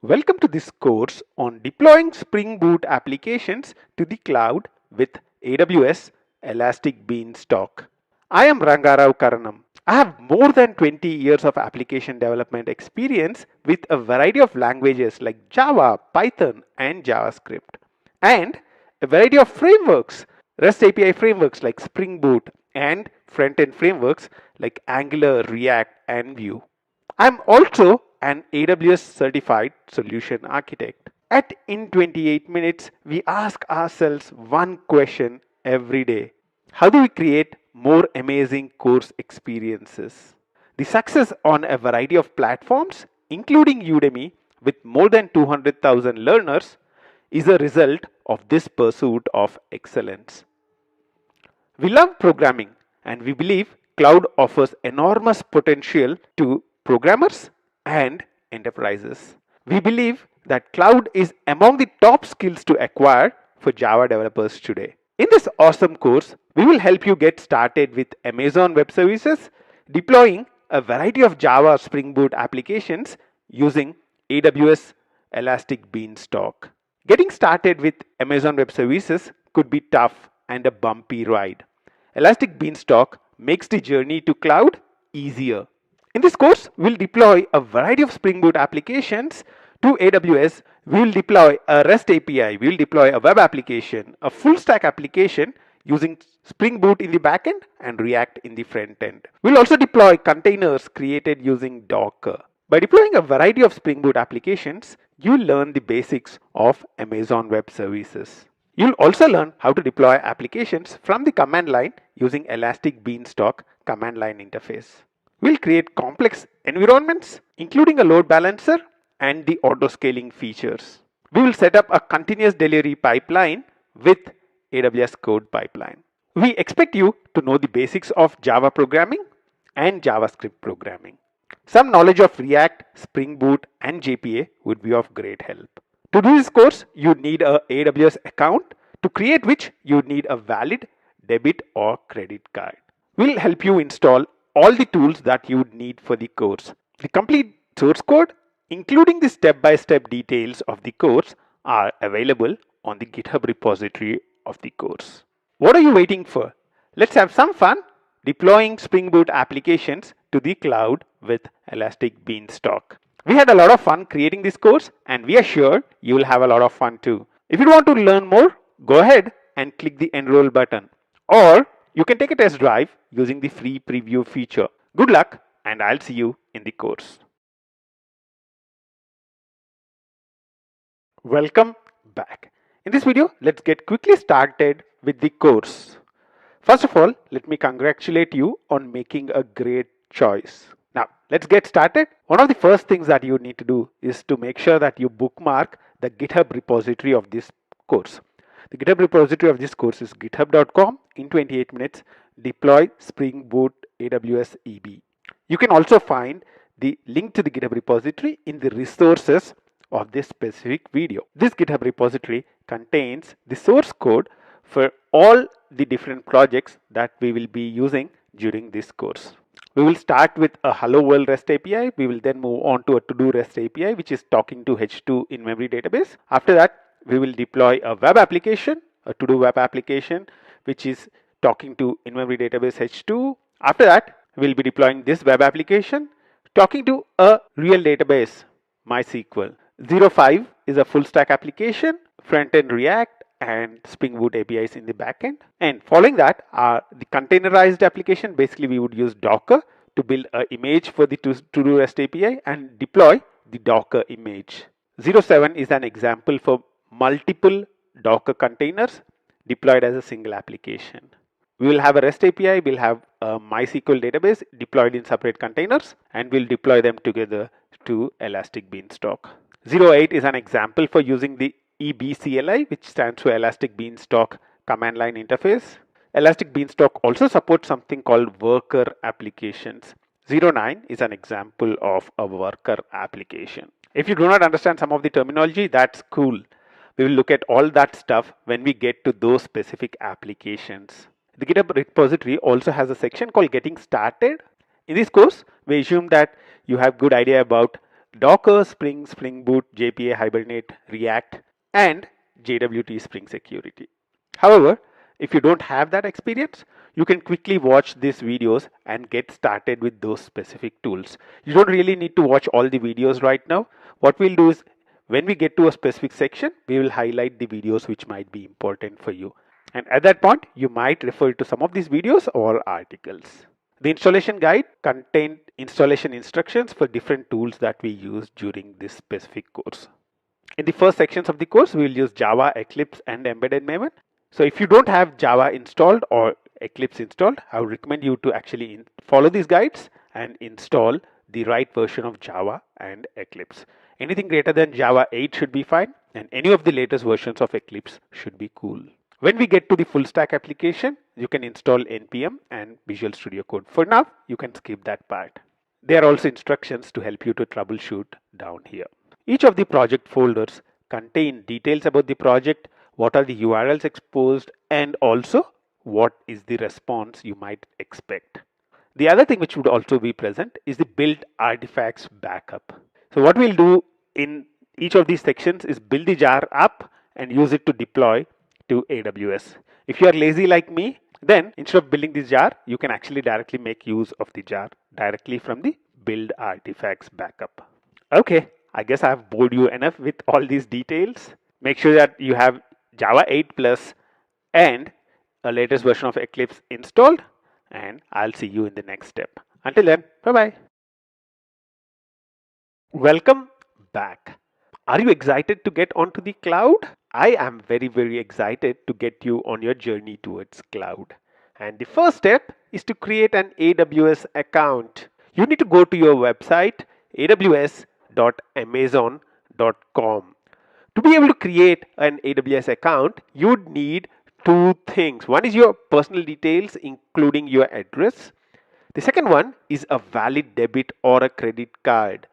Welcome to this course on deploying Spring Boot applications to the cloud with AWS Elastic Beanstalk. I am Rangarao Karanam. I have more than 20 years of application development experience with a variety of languages like Java, Python, and JavaScript, and a variety of frameworks, REST API frameworks like Spring Boot, and front-end frameworks like Angular, React, and Vue. I'm also an AWS certified solution architect. At In 28 minutes, we ask ourselves one question every day. How do we create more amazing course experiences? The success on a variety of platforms, including Udemy, with more than 200,000 learners, is a result of this pursuit of excellence. We love programming and we believe cloud offers enormous potential to programmers and enterprises. We believe that cloud is among the top skills to acquire for Java developers today. In this awesome course, we will help you get started with Amazon Web Services, deploying a variety of Java Spring Boot applications using AWS Elastic Beanstalk. Getting started with Amazon Web Services could be tough and a bumpy ride. Elastic Beanstalk makes the journey to cloud easier. In this course, we'll deploy a variety of Spring Boot applications to AWS. We'll deploy a REST API, we'll deploy a web application, a full stack application using Spring Boot in the backend and React in the front end. We'll also deploy containers created using Docker. By deploying a variety of Spring Boot applications, you'll learn the basics of Amazon Web Services. You'll also learn how to deploy applications from the command line using Elastic Beanstalk command line interface. We'll create complex environments, including a load balancer and the auto scaling features. We will set up a continuous delivery pipeline with AWS Code Pipeline. We expect you to know the basics of Java programming and JavaScript programming. Some knowledge of React, Spring Boot, and JPA would be of great help. To do this course, you need a AWS account, to create which you need a valid debit or credit card. We'll help you install all the tools that you would need for the course. The complete source code, including the step-by-step details of the course, are available on the GitHub repository of the course. What are you waiting for? Let's have some fun deploying Spring Boot applications to the cloud with Elastic Beanstalk. We had a lot of fun creating this course and we are sure you will have a lot of fun too. If you want to learn more, go ahead and click the enroll button, or you can take a test drive using the free preview feature. Good luck and I'll see you in the course. Welcome back. In this video, let's get quickly started with the course. First of all, let me congratulate you on making a great choice. Now, let's get started. One of the first things that you need to do is to make sure that you bookmark the GitHub repository of this course. The GitHub repository of this course is github.com in 28 minutes deploy Spring Boot AWS EB. You can also find the link to the GitHub repository in the resources of this specific video. This GitHub repository contains the source code for all the different projects that we will be using during this course. We will start with a Hello World REST API. We will then move on to a To-Do REST API, which is talking to H2 in-memory database. After that, we will deploy a web application, a To-Do web application, which is talking to in-memory database H2. After that, we will be deploying this web application, talking to a real database, MySQL. 05 is a full stack application, front-end React, and Spring Boot APIs in the backend. And following that are the containerized application. Basically, we would use Docker to build an image for the To-Do REST API and deploy the Docker image. 07 is an example for multiple Docker containers deployed as a single application. We will have a REST API, we'll have a MySQL database deployed in separate containers, and we'll deploy them together to Elastic Beanstalk. 08 is an example for using the EBCLI, which stands for Elastic Beanstalk command line interface. Elastic Beanstalk also supports something called worker applications. 09 is an example of a worker application. If you do not understand some of the terminology, that's cool. We will look at all that stuff when we get to those specific applications. The GitHub repository also has a section called Getting Started. In this course, we assume that you have good idea about Docker, Spring, Spring Boot, JPA, Hibernate, React, and JWT Spring Security. However, if you don't have that experience, you can quickly watch these videos and get started with those specific tools. You don't really need to watch all the videos right now. What we'll do is when we get to a specific section, we will highlight the videos which might be important for you. And at that point, you might refer to some of these videos or articles. The installation guide contained installation instructions for different tools that we use during this specific course. In the first sections of the course, we will use Java, Eclipse, and Embedded Maven. So if you don't have Java installed or Eclipse installed, I would recommend you to actually follow these guides and install the right version of Java and Eclipse. Anything greater than Java 8 should be fine, and any of the latest versions of Eclipse should be cool. When we get to the full stack application, you can install NPM and Visual Studio Code. For now, you can skip that part. There are also instructions to help you to troubleshoot down here. Each of the project folders contain details about the project, what are the URLs exposed, and also what is the response you might expect. The other thing which would also be present is the build artifacts backup. So what we'll do in each of these sections is build the jar up and use it to deploy to AWS. If you are lazy like me, then instead of building this jar, you can actually directly make use of the jar directly from the build artifacts backup. Okay, I guess I have bored you enough with all these details. Make sure that you have Java 8 Plus and a latest version of Eclipse installed, and I'll see you in the next step. Until then, bye-bye. Welcome back. Are you excited to get onto the cloud? I am very excited to get you on your journey towards cloud. And the first step is to create an AWS account. You need to go to your website aws.amazon.com. To be able to create an AWS account, you'd need two things. One is your personal details, including your address. The second one is a valid debit or a credit card.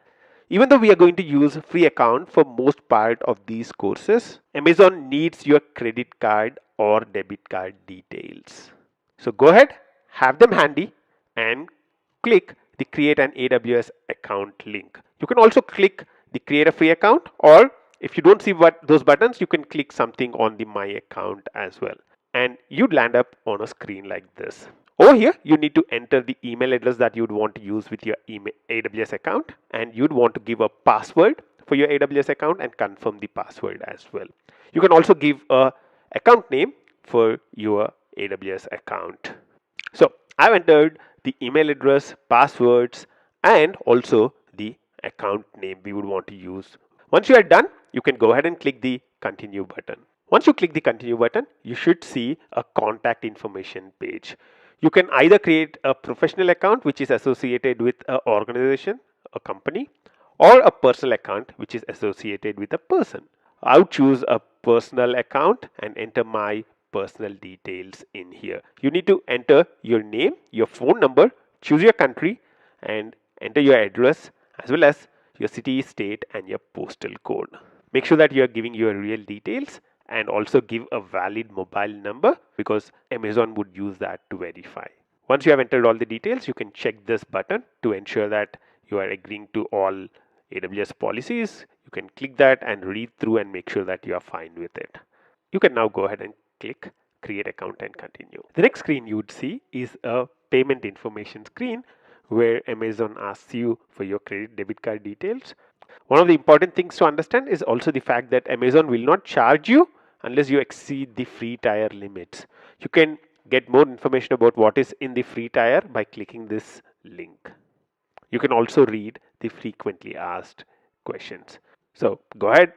Even though we are going to use free account for most part of these courses, Amazon needs your credit card or debit card details. So go ahead, have them handy, and click the create an AWS account link. You can also click the create a free account, or if you don't see those buttons, you can click something on the my account as well. And you'd land up on a screen like this. Over here, you need to enter the email address that you'd want to use with your AWS account, and you'd want to give a password for your AWS account and confirm the password as well. You can also give a account name for your AWS account. So I've entered the email address, passwords, and also the account name we would want to use. Once you are done, you can go ahead and click the continue button. Once you click the continue button, you should see a contact information page. You can either create a professional account which is associated with an organization, a company, or a personal account which is associated with a person. I would choose a personal account and enter my personal details in here. You need to enter your name, your phone number, choose your country, and enter your address as well as your city, state, and your postal code. Make sure that you are giving your real details and also give a valid mobile number because Amazon would use that to verify. Once you have entered all the details, you can check this button to ensure that you are agreeing to all AWS policies. You can click that and read through and make sure that you are fine with it. You can now go ahead and click create account and continue. The next screen you would see is a payment information screen where Amazon asks you for your credit debit card details. One of the important things to understand is also the fact that Amazon will not charge you unless you exceed the free tier limits. You can get more information about what is in the free tier by clicking this link. You can also read the frequently asked questions. So go ahead,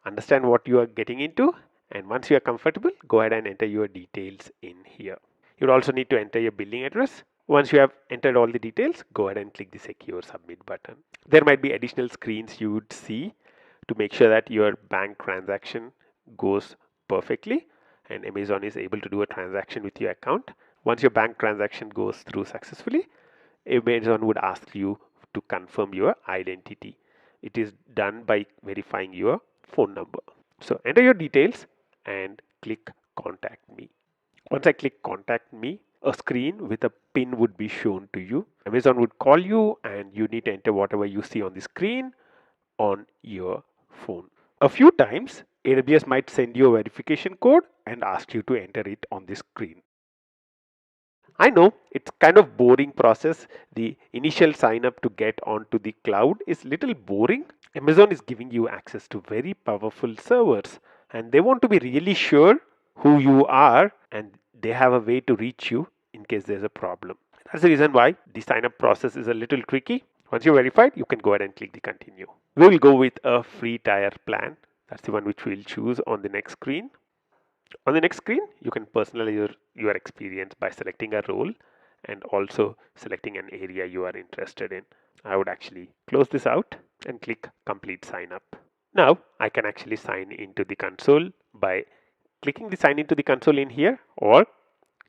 understand what you are getting into, and once you are comfortable, go ahead and enter your details in here. You'll also need to enter your billing address. Once you have entered all the details, go ahead and click the secure submit button. There might be additional screens you would see to make sure that your bank transaction goes perfectly and Amazon is able to do a transaction with your account. Once your bank transaction goes through successfully, Amazon would ask you to confirm your identity. It is done by verifying your phone number. So enter your details and click contact me. Once I click contact me, a screen with a pin would be shown to you. Amazon would call you and you need to enter whatever you see on the screen. on your phone. A few times, AWS might send you a verification code and ask you to enter it on the screen. I know it's kind of boring process. The initial sign up to get onto the cloud is little boring. Amazon is giving you access to very powerful servers and they want to be really sure who you are and they have a way to reach you in case there's a problem. That's the reason why the sign up process is a little tricky. Once you're verified, you can go ahead and click the continue. We will go with a free tier plan. That's the one which we'll choose on the next screen. On the next screen, you can personalize your experience by selecting a role and also selecting an area you are interested in. I would actually close this out and click complete sign up. Now I can actually sign into the console by clicking the sign into the console in here or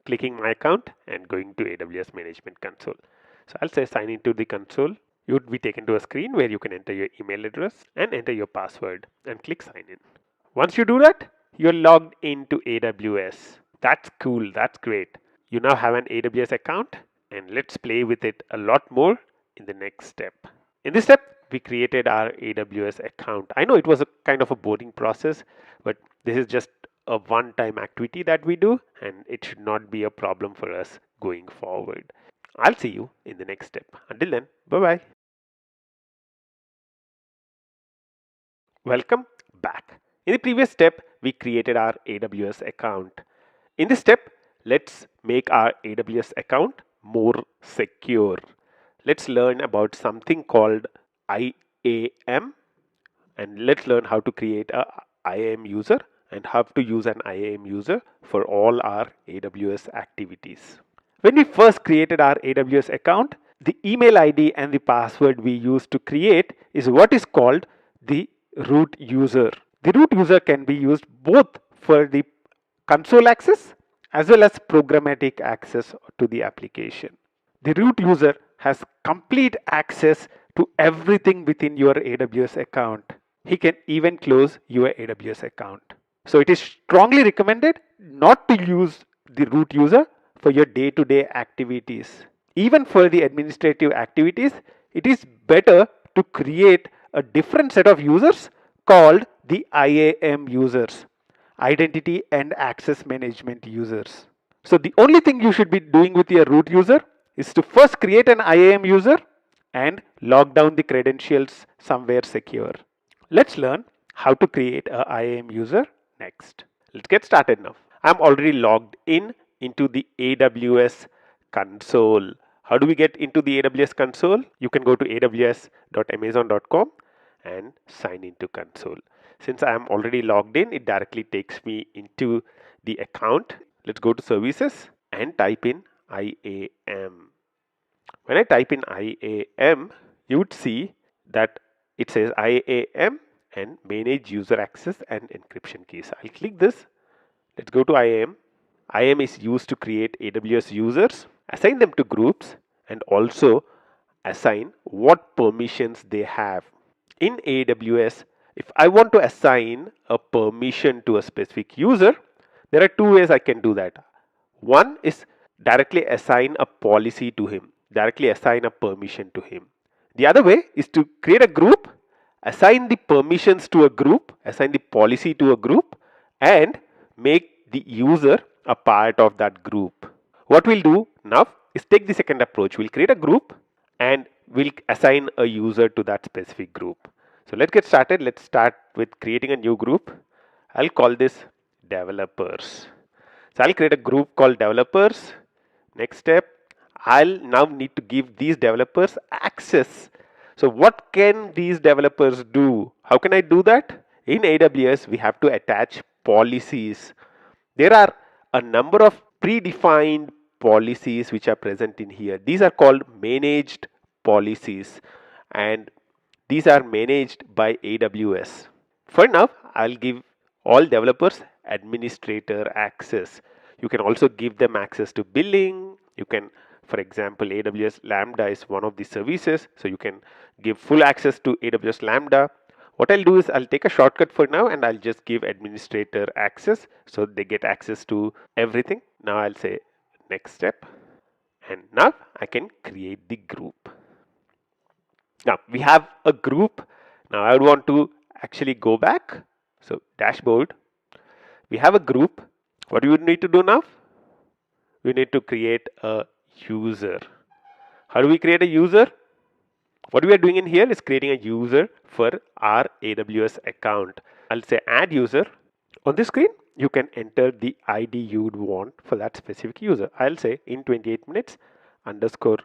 clicking my account and going to AWS management console. So I'll say sign into the console. You would be taken to a screen where you can enter your email address and enter your password and click sign in. Once you do that, you're logged into AWS. That's cool, that's great. You now have an AWS account and let's play with it a lot more in the next step. In this step, we created our AWS account. I know it was a kind of a boring process, but this is just a one-time activity that we do and it should not be a problem for us going forward. I'll see you in the next step. Until then, bye-bye. Welcome back. In the previous step, we created our AWS account. In this step, let's make our AWS account more secure. Let's learn about something called IAM and let's learn how to create a IAM user and how to use an IAM user for all our AWS activities. When we first created our AWS account, the email ID and the password we used to create is what is called the root user. The root user can be used both for the console access as well as programmatic access to the application. The root user has complete access to everything within your AWS account. He can even close your AWS account. So it is strongly recommended not to use the root user for your day-to-day activities. Even for the administrative activities, it is better to create a different set of users called the IAM users, identity and access management users. So the only thing you should be doing with your root user is to first create an IAM user and log down the credentials somewhere secure. Let's learn how to create a IAM user next. Let's get started now. I'm already logged in into the AWS console. How do we get into the AWS console? You can go to aws.amazon.com and sign into console. Since I am already logged in, it directly takes me into the account. Let's go to services and type in IAM. When I type in IAM, you would see that it says IAM and manage user access and encryption keys. I'll click this. Let's go to IAM. IAM is used to create AWS users, assign them to groups, and also assign what permissions they have. In AWS, if I want to assign a permission to a specific user, there are two ways I can do that. One is directly assign a policy to him, directly assign a permission to him. The other way is to create a group, assign the permissions to a group, assign the policy to a group, and make the user a part of that group. What we'll do now is take the second approach. We'll create a group and we'll assign a user to that specific group. So let's get started. Let's start with creating a new group. I'll call this developers. So I'll create a group called developers. Next step, I'll now need to give these developers access. So what can these developers do? How can I do that? In AWS, we have to attach policies. There are a number of predefined policies which are present in here. These are called managed policies and these are managed by AWS. For now, I'll give all developers administrator access. You can also give them access to billing. You can, for example, AWS Lambda is one of the services, so you can give full access to AWS Lambda. What I'll do is I'll take a shortcut for now and I'll just give administrator access so they get access to everything. Now I'll say next step and now I can create the group. Now we have a group. Now I would want to actually go back. So dashboard, we have a group. What do we need to do now? We need to create a user. How do we create a user? What we are doing in here is creating a user for our AWS account. I'll say add user. On this screen, you can enter the ID you would want for that specific user. I'll say in 28 minutes underscore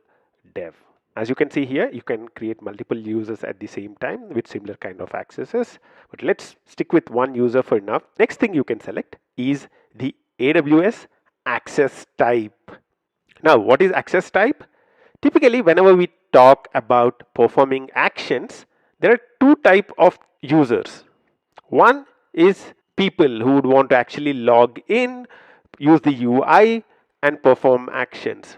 dev. As you can see here, you can create multiple users at the same time with similar kind of accesses. But let's stick with one user for now. Next thing you can select is the AWS access type. Now, what is access type? Typically, whenever we talk about performing actions, there are two types of users. One is people who would want to actually log in, use the UI, and perform actions.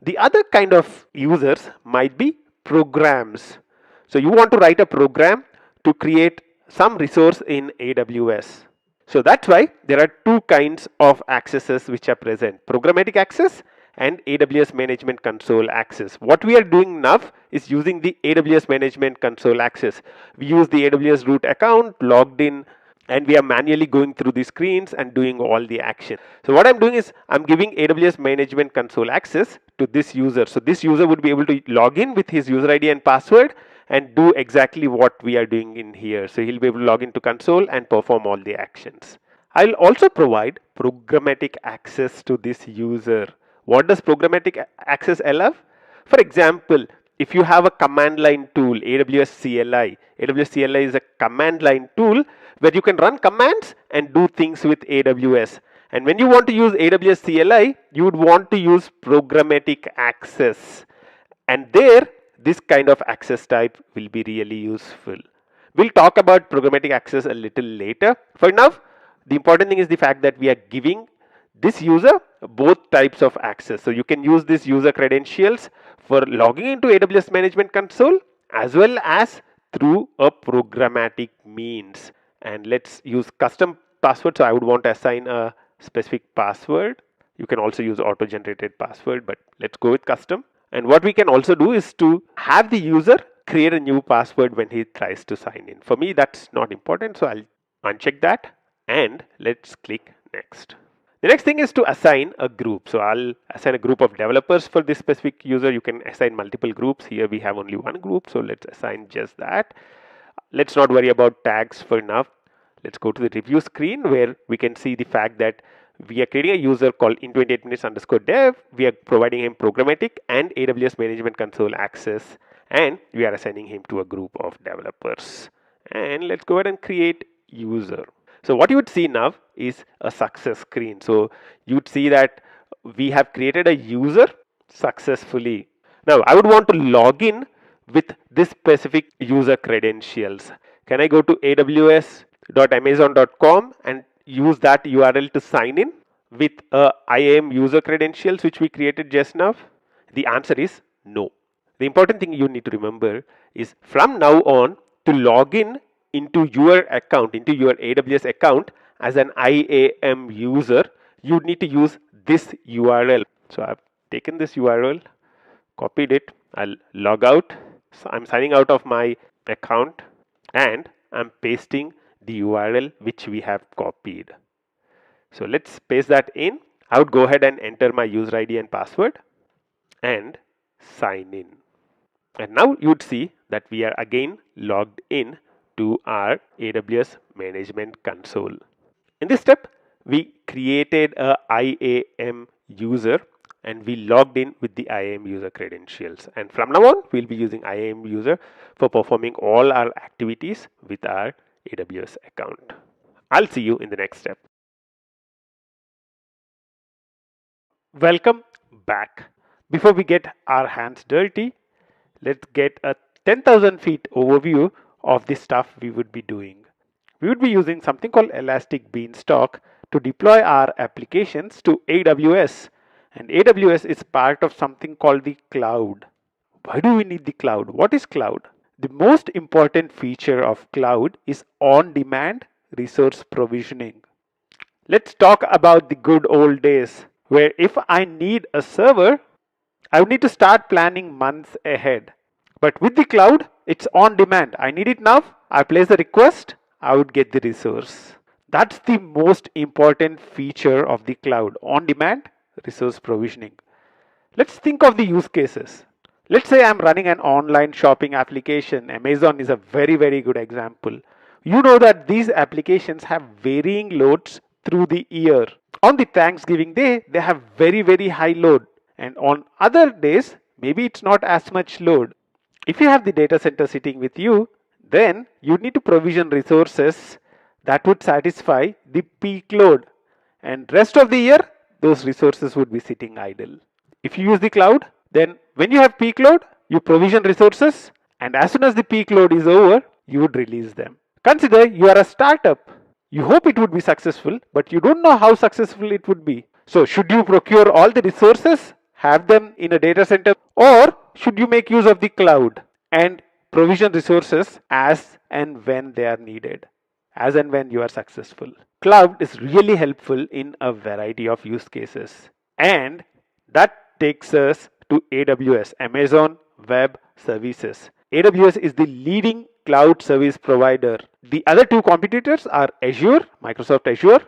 The other kind of users might be programs. So you want to write a program to create some resource in AWS. So that's why there are two kinds of accesses which are present: programmatic access and AWS Management Console access. What we are doing now is using the AWS Management Console access. We use the AWS root account, logged in, and we are manually going through the screens and doing all the action. So what I'm doing is I'm giving AWS Management Console access to this user. So this user would be able to log in with his user ID and password and do exactly what we are doing in here. So he'll be able to log into console and perform all the actions. I'll also provide programmatic access to this user. What does programmatic access allow? For example, if you have a command line tool, AWS CLI is a command line tool where you can run commands and do things with AWS. And when you want to use AWS CLI, you would want to use programmatic access. And there, this kind of access type will be really useful. We'll talk about programmatic access a little later. For now, the important thing is the fact that we are giving this user both types of access. So you can use this user credentials for logging into AWS Management Console as well as through a programmatic means. And let's use custom password. So I would want to assign a specific password. You can also use auto-generated password, but let's go with custom. And what we can also do is to have the user create a new password when he tries to sign in. For me, that's not important, so I'll uncheck that and let's click next. The next thing is to assign a group. So I'll assign a group of developers for this specific user. You can assign multiple groups. Here we have only one group, so let's assign just that. Let's not worry about tags for now. Let's go to the review screen where we can see the fact that we are creating a user called in 28 minutes underscore dev. We are providing him programmatic and AWS Management Console access, and we are assigning him to a group of developers. And let's go ahead and create user. So what you would see now is a success screen. So you'd see that we have created a user successfully. Now I would want to log in with this specific user credentials. Can I go to aws.amazon.com and use that URL to sign in with IAM user credentials which we created just now? The answer is no. The important thing you need to remember is from now on, to log in into your account, into your AWS account as an IAM user, you need to use this URL. So I've taken this URL, copied it, I'll log out. So I'm signing out of my account and I'm pasting the URL which we have copied. So let's paste that in. I would go ahead and enter my user ID and password and sign in. And now you would see that we are again logged in to our AWS Management Console. In this step, we created a IAM user and we logged in with the IAM user credentials. And from now on, we'll be using IAM user for performing all our activities with our AWS account. I'll see you in the next step. Welcome back. Before we get our hands dirty, let's get a 10,000 feet overview of the stuff we would be doing. We would be using something called Elastic Beanstalk to deploy our applications to AWS. And AWS is part of something called the cloud. Why do we need the cloud? What is cloud? The most important feature of cloud is on-demand resource provisioning. Let's talk about the good old days where if I need a server, I would need to start planning months ahead. But with the cloud, It's on demand. I need it now. I place the request. I would get the resource. That's the most important feature of the cloud, on demand resource provisioning. Let's think of the use cases. Let's say I'm running an online shopping application. Amazon is a very good example. You know that these applications have varying loads through the year. On the Thanksgiving day, they have very high load, and on other days, maybe it's not as much load. If you have the data center sitting with you, then you need to provision resources that would satisfy the peak load, and rest of the year those resources would be sitting idle. If you use the cloud, then when you have peak load, you provision resources, and as soon as the peak load is over, you would release them. Consider you are a startup. You hope it would be successful, but you don't know how successful it would be. So should you procure all the resources, have them in a data center, or should you make use of the cloud and provision resources as and when they are needed, as and when you are successful? Cloud is really helpful in a variety of use cases, and that takes us to AWS, Amazon Web Services. AWS is the leading cloud service provider. The other two competitors are Azure, Microsoft Azure,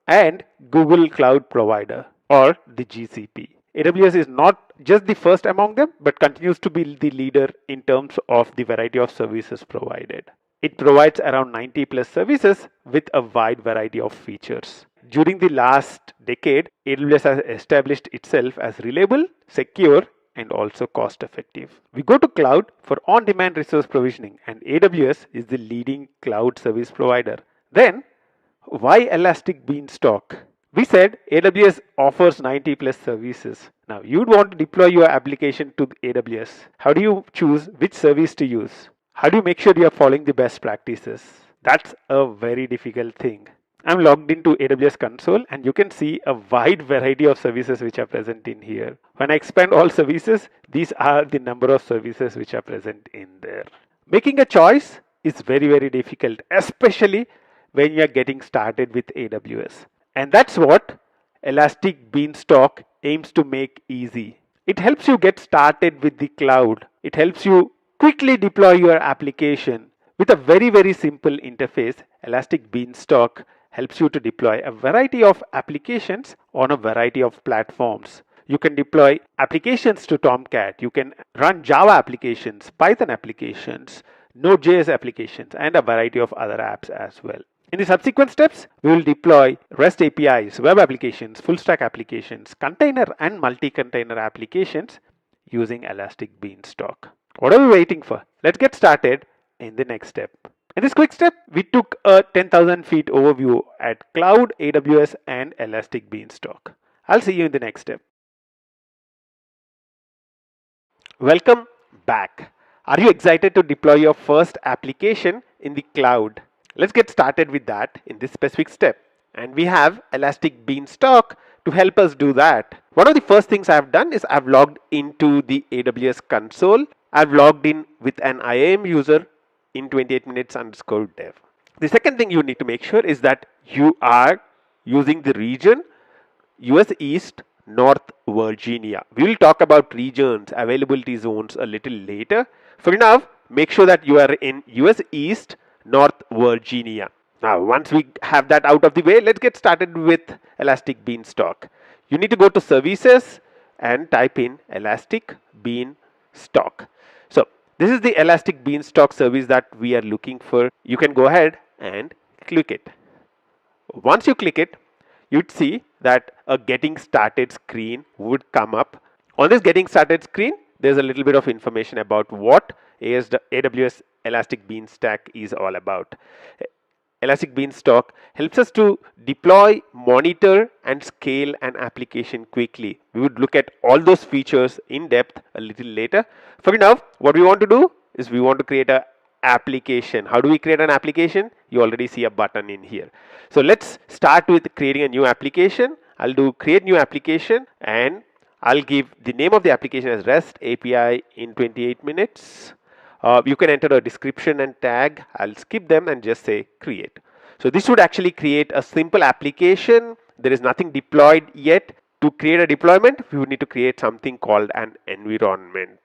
and Google Cloud Provider, or the GCP. AWS is not just the first among them, but continues to be the leader in terms of the variety of services provided. It provides around 90 plus services with a wide variety of features. During the last decade, AWS has established itself as reliable, secure, and also cost effective. We go to cloud for on-demand resource provisioning, and AWS is the leading cloud service provider. Then, why Elastic Beanstalk? We said AWS offers 90 plus services. Now, you'd want to deploy your application to AWS. How do you choose which service to use? How do you make sure you are following the best practices? That's a very difficult thing. I'm logged into AWS console, and you can see a wide variety of services which are present in here. When I expand all services, these are the number of services which are present in there. Making a choice is very difficult, especially when you are getting started with AWS. And that's what Elastic Beanstalk aims to make easy. It helps you get started with the cloud. It helps you quickly deploy your application. With a very simple interface, Elastic Beanstalk helps you to deploy a variety of applications on a variety of platforms. You can deploy applications to Tomcat. You can run Java applications, Python applications, Node.js applications, and a variety of other apps as well. In the subsequent steps, we will deploy REST APIs, web applications, full stack applications, container and multi-container applications using Elastic Beanstalk. What are we waiting for? Let's get started in the next step. In this quick step, we took a 10,000 feet overview at Cloud, AWS, and Elastic Beanstalk. I'll see you in the next step. Welcome back. Are you excited to deploy your first application in the cloud? Let's get started with that in this specific step. And we have Elastic Beanstalk to help us do that. One of the first things I've done is I've logged into the AWS console. I've logged in with an IAM user in 28 minutes underscore dev. The second thing you need to make sure is that you are using the region US East North Virginia. We will talk about regions, availability zones a little later. For now, make sure that you are in US East North Virginia. Now, once we have that out of the way, let's get started with Elastic Beanstalk. You need to go to services and type in Elastic Beanstalk. So this is the Elastic Beanstalk service that we are looking for. You can go ahead and click it. Once you click it, you'd see that a getting started screen would come up. On this getting started screen, there's a little bit of information about what AWS Elastic Beanstalk is all about. Elastic Beanstalk helps us to deploy, monitor, and scale an application quickly. We would look at all those features in depth a little later. For now, what we want to do is we want to create an application. How do we create an application? You already see a button in here. So let's start with creating a new application. I'll do create new application, and I'll give the name of the application as REST API in 28 minutes. You can enter a description and tag. I'll skip them and just say create. So this would actually create a simple application. There is nothing deployed yet. To create a deployment, we would need to create something called an environment.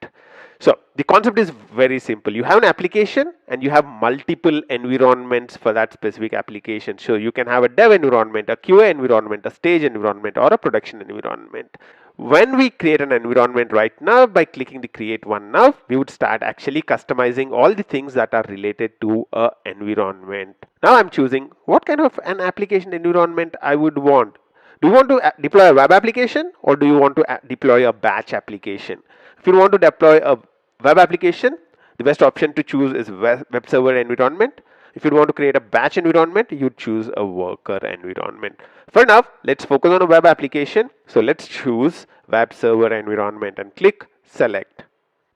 So the concept is very simple. You have an application and you have multiple environments for that specific application. So you can have a dev environment, a QA environment, a stage environment, or a production environment. When we create an environment right now, by clicking the create one now, we would start actually customizing all the things that are related to a environment. Now I'm choosing what kind of an application environment I would want. Do you want to deploy a web application, or do you want to deploy a batch application? If you want to deploy a web application, the best option to choose is web server environment. If you want to create a batch environment, you choose a worker environment. For now, let's focus on a web application. So let's choose web server environment and click select.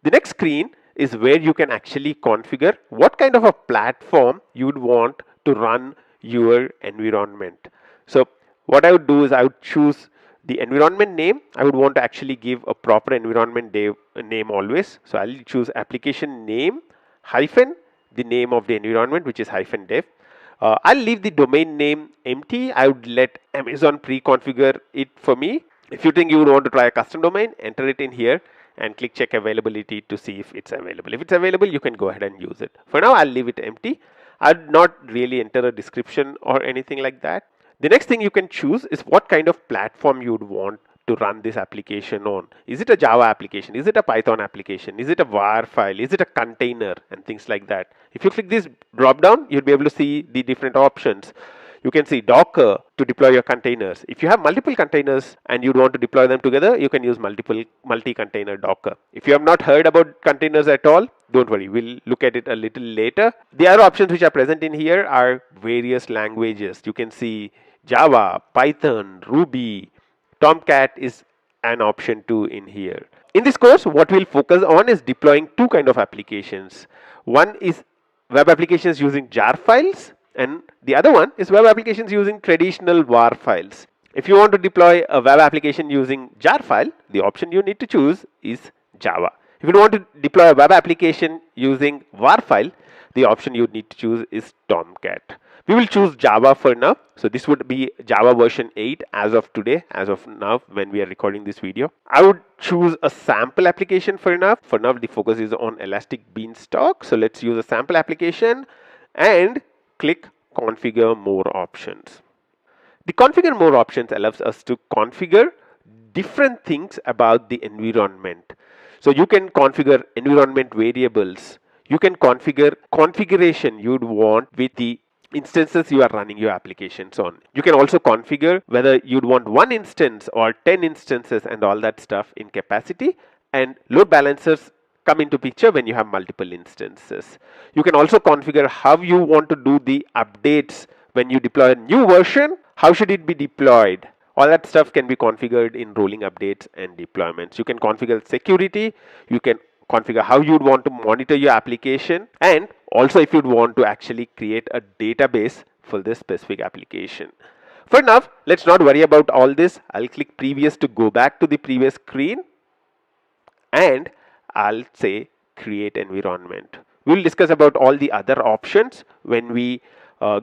The next screen is where you can actually configure what kind of a platform you would want to run your environment. So what I would do is I would choose the environment name. I would want to actually give a proper environment name always. So I'll choose application name hyphen the name of the environment, which is hyphen dev. I'll leave the domain name empty. I would let Amazon pre-configure it for me. If you think you would want to try a custom domain, enter it in here and click check availability to see if it's available. If it's available, you can go ahead and use it. For now, I'll leave it empty. I'd not really enter a description or anything like that. The next thing you can choose is what kind of platform you would want to run this application on. Is it a Java application? Is it a Python application? Is it a var file? Is it a container? And things like that. If you click this drop down, you'll be able to see the different options. You can see Docker to deploy your containers. If you have multiple containers and you want to deploy them together, you can use multi-container Docker. If you have not heard about containers at all, don't worry, we'll look at it a little later. The other options which are present in here are various languages. You can see Java, Python, Ruby, Tomcat is an option too in here. In this course, what we'll focus on is deploying two kind of applications. One is web applications using jar files, and the other one is web applications using traditional var files. If you want to deploy a web application using jar file, the option you need to choose is Java. If you want to deploy a web application using var file, the option you need to choose is Tomcat. We will choose Java for now. So this would be Java version 8 as of today, as of now when we are recording this video. I would choose a sample application for now. For now, the focus is on Elastic Beanstalk. So let's use a sample application and click configure more options. The configure more options allows us to configure different things about the environment. So you can configure environment variables. You can configure configuration you'd want with the instances you are running your applications on. You can also configure whether you'd want one instance or 10 instances and all that stuff in capacity, and load balancers come into picture when you have multiple instances. You can also configure how you want to do the updates when you deploy a new version. How should it be deployed? All that stuff can be configured in rolling updates and deployments. You can configure security. You can configure how you'd want to monitor your application, and also if you'd want to actually create a database for this specific application. For now, let's not worry about all this. I'll click previous to go back to the previous screen, and I'll say create environment. We'll discuss about all the other options when we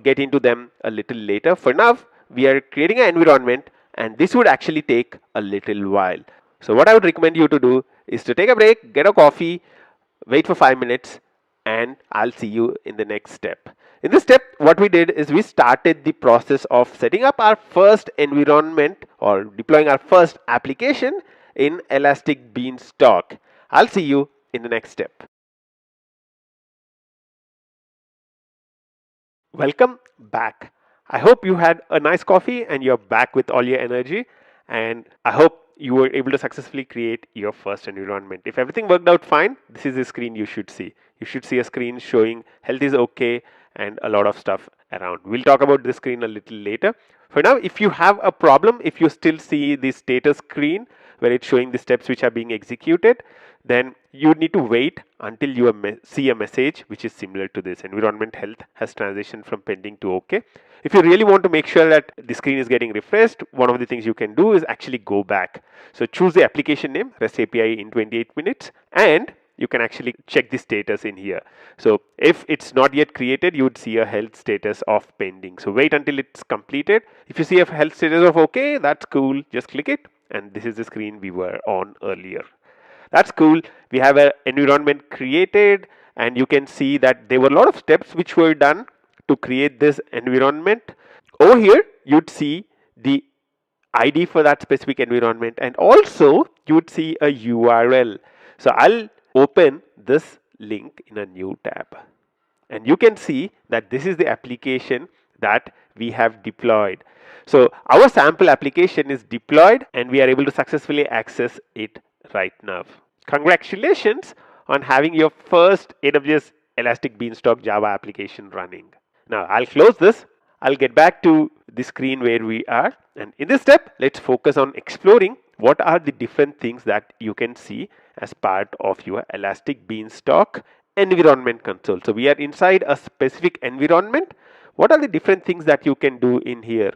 get into them a little later. For now, we are creating an environment, and this would actually take a little while. So what I would recommend you to do is to take a break, get a coffee, wait for 5 minutes, and I'll see you in the next step. In this step, what we did is we started the process of setting up our first environment or deploying our first application in Elastic Beanstalk. I'll see you in the next step. Welcome back. I hope you had a nice coffee and you're back with all your energy, and I hope you were able to successfully create your first environment. If everything worked out fine, this is the screen you should see. You should see a screen showing health is okay and a lot of stuff around. We'll talk about this screen a little later. For now, if you have a problem, if you still see the status screen where it's showing the steps which are being executed, then you need to wait until you see a message which is similar to this. Environment health has transitioned from pending to okay. If you really want to make sure that the screen is getting refreshed, one of the things you can do is actually go back. So choose the application name, REST API in 28 minutes, and you can actually check the status in here. So if it's not yet created, you would see a health status of pending. So wait until it's completed. If you see a health status of okay, that's cool. Just click it, and this is the screen we were on earlier. That's cool. We have an environment created, and you can see that there were a lot of steps which were done to create this environment. Over here, you'd see the ID for that specific environment, and also you would see a URL. So I'll open this link in a new tab, and you can see that this is the application that we have deployed. So our sample application is deployed, and we are able to successfully access it right now. Congratulations on having your first AWS Elastic Beanstalk Java application running. Now I'll close this. I'll get back to the screen where we are, and in this step let's focus on exploring what are the different things that you can see as part of your Elastic Beanstalk environment console. So we are inside a specific environment. What are the different things that you can do in here?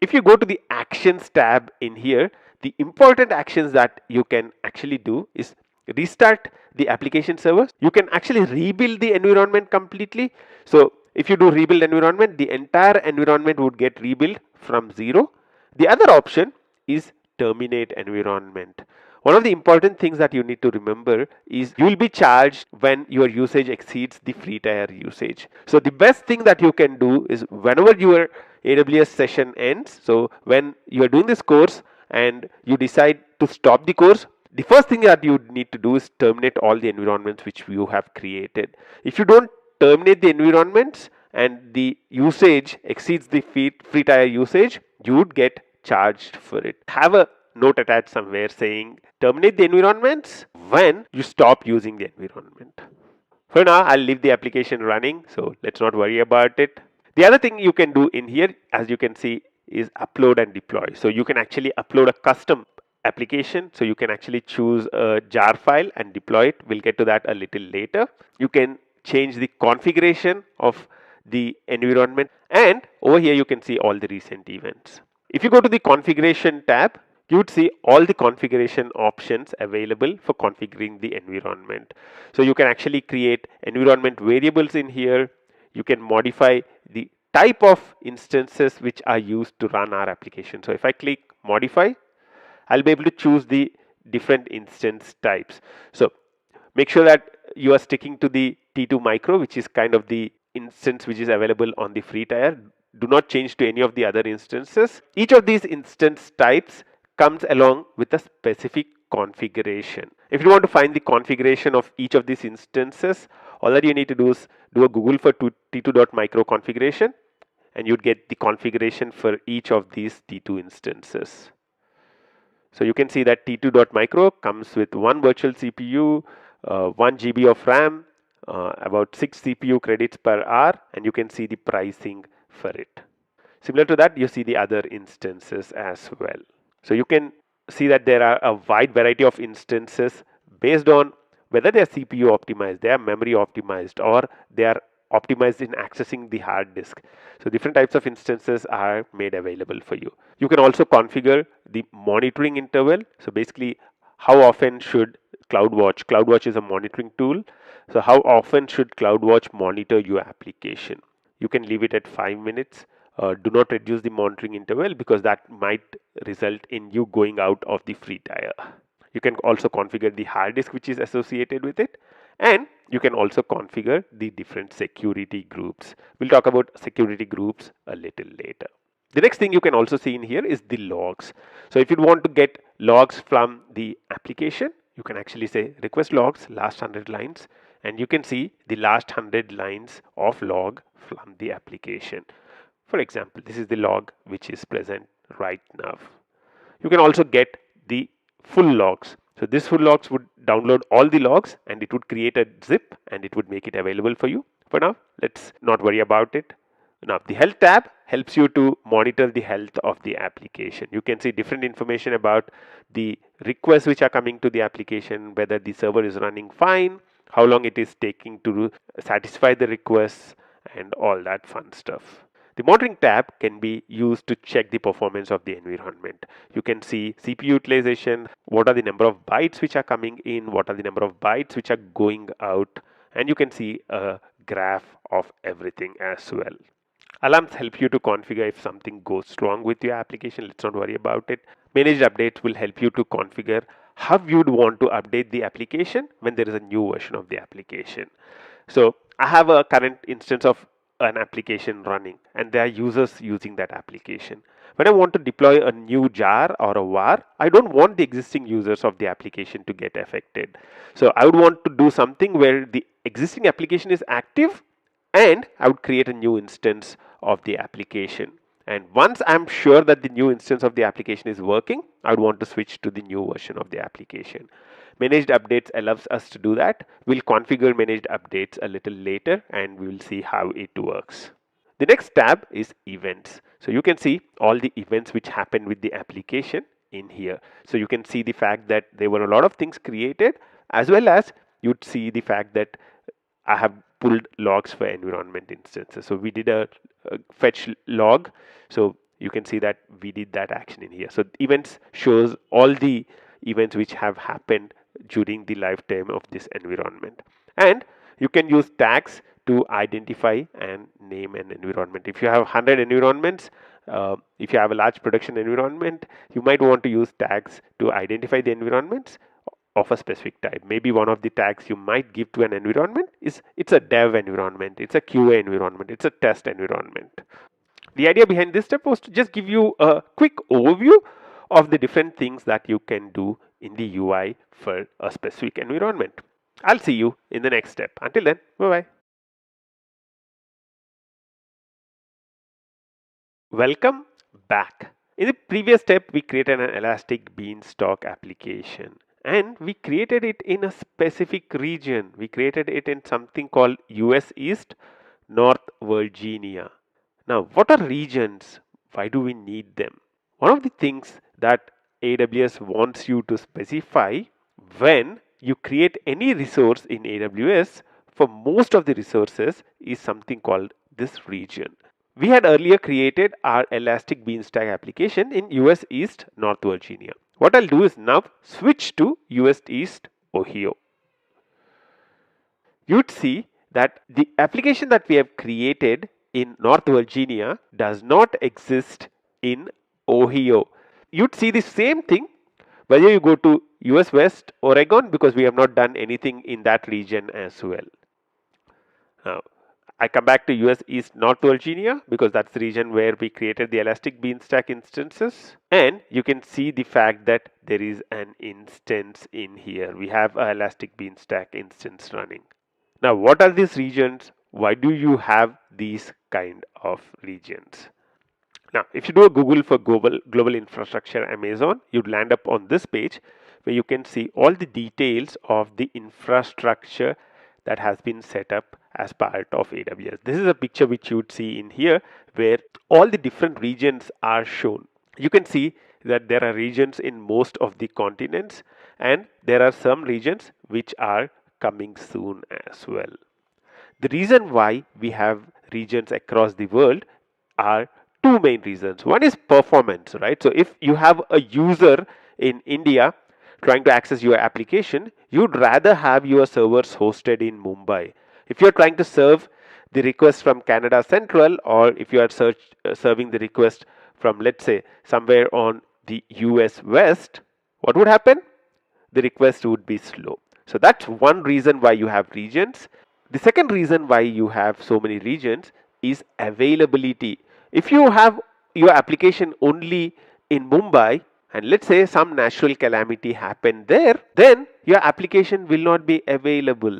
If you go to the actions tab in here, the important actions that you can actually do is restart the application server. You can actually rebuild the environment completely. So if you do rebuild environment, the entire environment would get rebuilt from zero. The other option is terminate environment. One of the important things that you need to remember is you will be charged when your usage exceeds the free tier usage. So the best thing that you can do is whenever your AWS session ends, so when you are doing this course and you decide to stop the course, the first thing that you need to do is terminate all the environments which you have created. If you don't terminate the environments and the usage exceeds the free tier usage, you would get charged for it. Have a note attached somewhere saying terminate the environments when you stop using the environment. For now, I'll leave the application running, so let's not worry about it. The other thing you can do in here, as you can see, is upload and deploy. So you can actually upload a custom application. So you can actually choose a jar file and deploy it. We'll get to that a little later. You can change the configuration of the environment, and over here you can see all the recent events. If you go to the configuration tab, you would see all the configuration options available for configuring the environment. So you can actually create environment variables in here. You can modify the type of instances which are used to run our application. So if I click modify, I'll be able to choose the different instance types. So make sure that you are sticking to the T2 micro, which is kind of the instance which is available on the free tier. Do not change to any of the other instances. Each of these instance types comes along with a specific configuration. If you want to find the configuration of each of these instances, all that you need to do is do a Google for T2.micro configuration, and you'd get the configuration for each of these T2 instances. So you can see that T2.micro comes with one virtual CPU, 1 GB of RAM, about 6 CPU credits per hour, and you can see the pricing for it. Similar to that, you see the other instances as well. So you can see that there are a wide variety of instances based on whether they are CPU optimized, they are memory optimized, or they are optimized in accessing the hard disk. So different types of instances are made available for you. You can also configure the monitoring interval. So basically, how often should CloudWatch is a monitoring tool. So how often should CloudWatch monitor your application? You can leave it at 5 minutes. Do not reduce the monitoring interval because that might result in you going out of the free tier. You can also configure the hard disk which is associated with it, and you can also configure the different security groups. We'll talk about security groups a little later. The next thing you can also see in here is the logs. So if you want to get logs from the application, you can actually say request logs last 100 lines, and you can see the last 100 lines of log from the application. For example, this is the log which is present right now. You can also get the full logs. So this full logs would download all the logs, and it would create a zip and it would make it available for you. For now, let's not worry about it. Now the health tab helps you to monitor the health of the application. You can see different information about the requests which are coming to the application, whether the server is running fine, how long it is taking to satisfy the requests, and all that fun stuff. The monitoring tab can be used to check the performance of the environment. You can see CPU utilization, what are the number of bytes which are coming in, what are the number of bytes which are going out, and you can see a graph of everything as well. Alarms help you to configure if something goes wrong with your application. Let's not worry about it. Managed updates will help you to configure how you'd want to update the application when there is a new version of the application. So I have a current instance of an application running and there are users using that application. When I want to deploy a new jar or a var, I don't want the existing users of the application to get affected. So I would want to do something where the existing application is active and I would create a new instance of the application. And once I'm sure that the new instance of the application is working, I would want to switch to the new version of the application. Managed updates allows us to do that. We'll configure managed updates a little later and we will see how it works. The next tab is events. So you can see all the events which happen with the application in here. So you can see the fact that there were a lot of things created, as well as you'd see the fact that I have pulled logs for environment instances. So we did a fetch log. So you can see that we did that action in here. So events shows all the events which have happened during the lifetime of this environment. And you can use tags to identify and name an environment. If you have 100 environments, if you have a large production environment, you might want to use tags to identify the environments of a specific type. Maybe one of the tags you might give to an environment is it's a dev environment, it's a QA environment, it's a test environment. The idea behind this step was to just give you a quick overview of the different things that you can do in the UI for a specific environment. I'll see you in the next step. Until then, bye-bye. Welcome back. In the previous step, we created an elastic Beanstalk application and we created it in a specific region. We created it in something called US East, North Virginia. Now, what are regions? Why do we need them? One of the things that AWS wants you to specify when you create any resource in AWS, for most of the resources is something called this region. We had earlier created our Elastic Beanstalk application in US East, North Virginia. What I'll do is now switch to US East, Ohio. You'd see that the application that we have created in North Virginia does not exist in Ohio. You'd see the same thing whether you go to US West, Oregon, because we have not done anything in that region as well. Now, I come back to US East North Virginia because that's the region where we created the Elastic Beanstalk instances. And you can see the fact that there is an instance in here. We have an Elastic Beanstalk instance running. Now, what are these regions? Why do you have these kind of regions? Now, if you do a Google for global infrastructure Amazon, you'd land up on this page where you can see all the details of the infrastructure that has been set up as part of AWS. This is a picture which you would see in here where all the different regions are shown. You can see that there are regions in most of the continents and there are some regions which are coming soon as well. The reason why we have regions across the world are two main reasons. One is performance, right? So if you have a user in India trying to access your application, you'd rather have your servers hosted in Mumbai. If you're trying to serve the request from Canada Central, or if you are serving the request from, let's say, somewhere on the US West, what would happen? The request would be slow. So that's one reason why you have regions. The second reason why you have so many regions is availability. If you have your application only in Mumbai, and let's say some natural calamity happened there, then your application will not be available.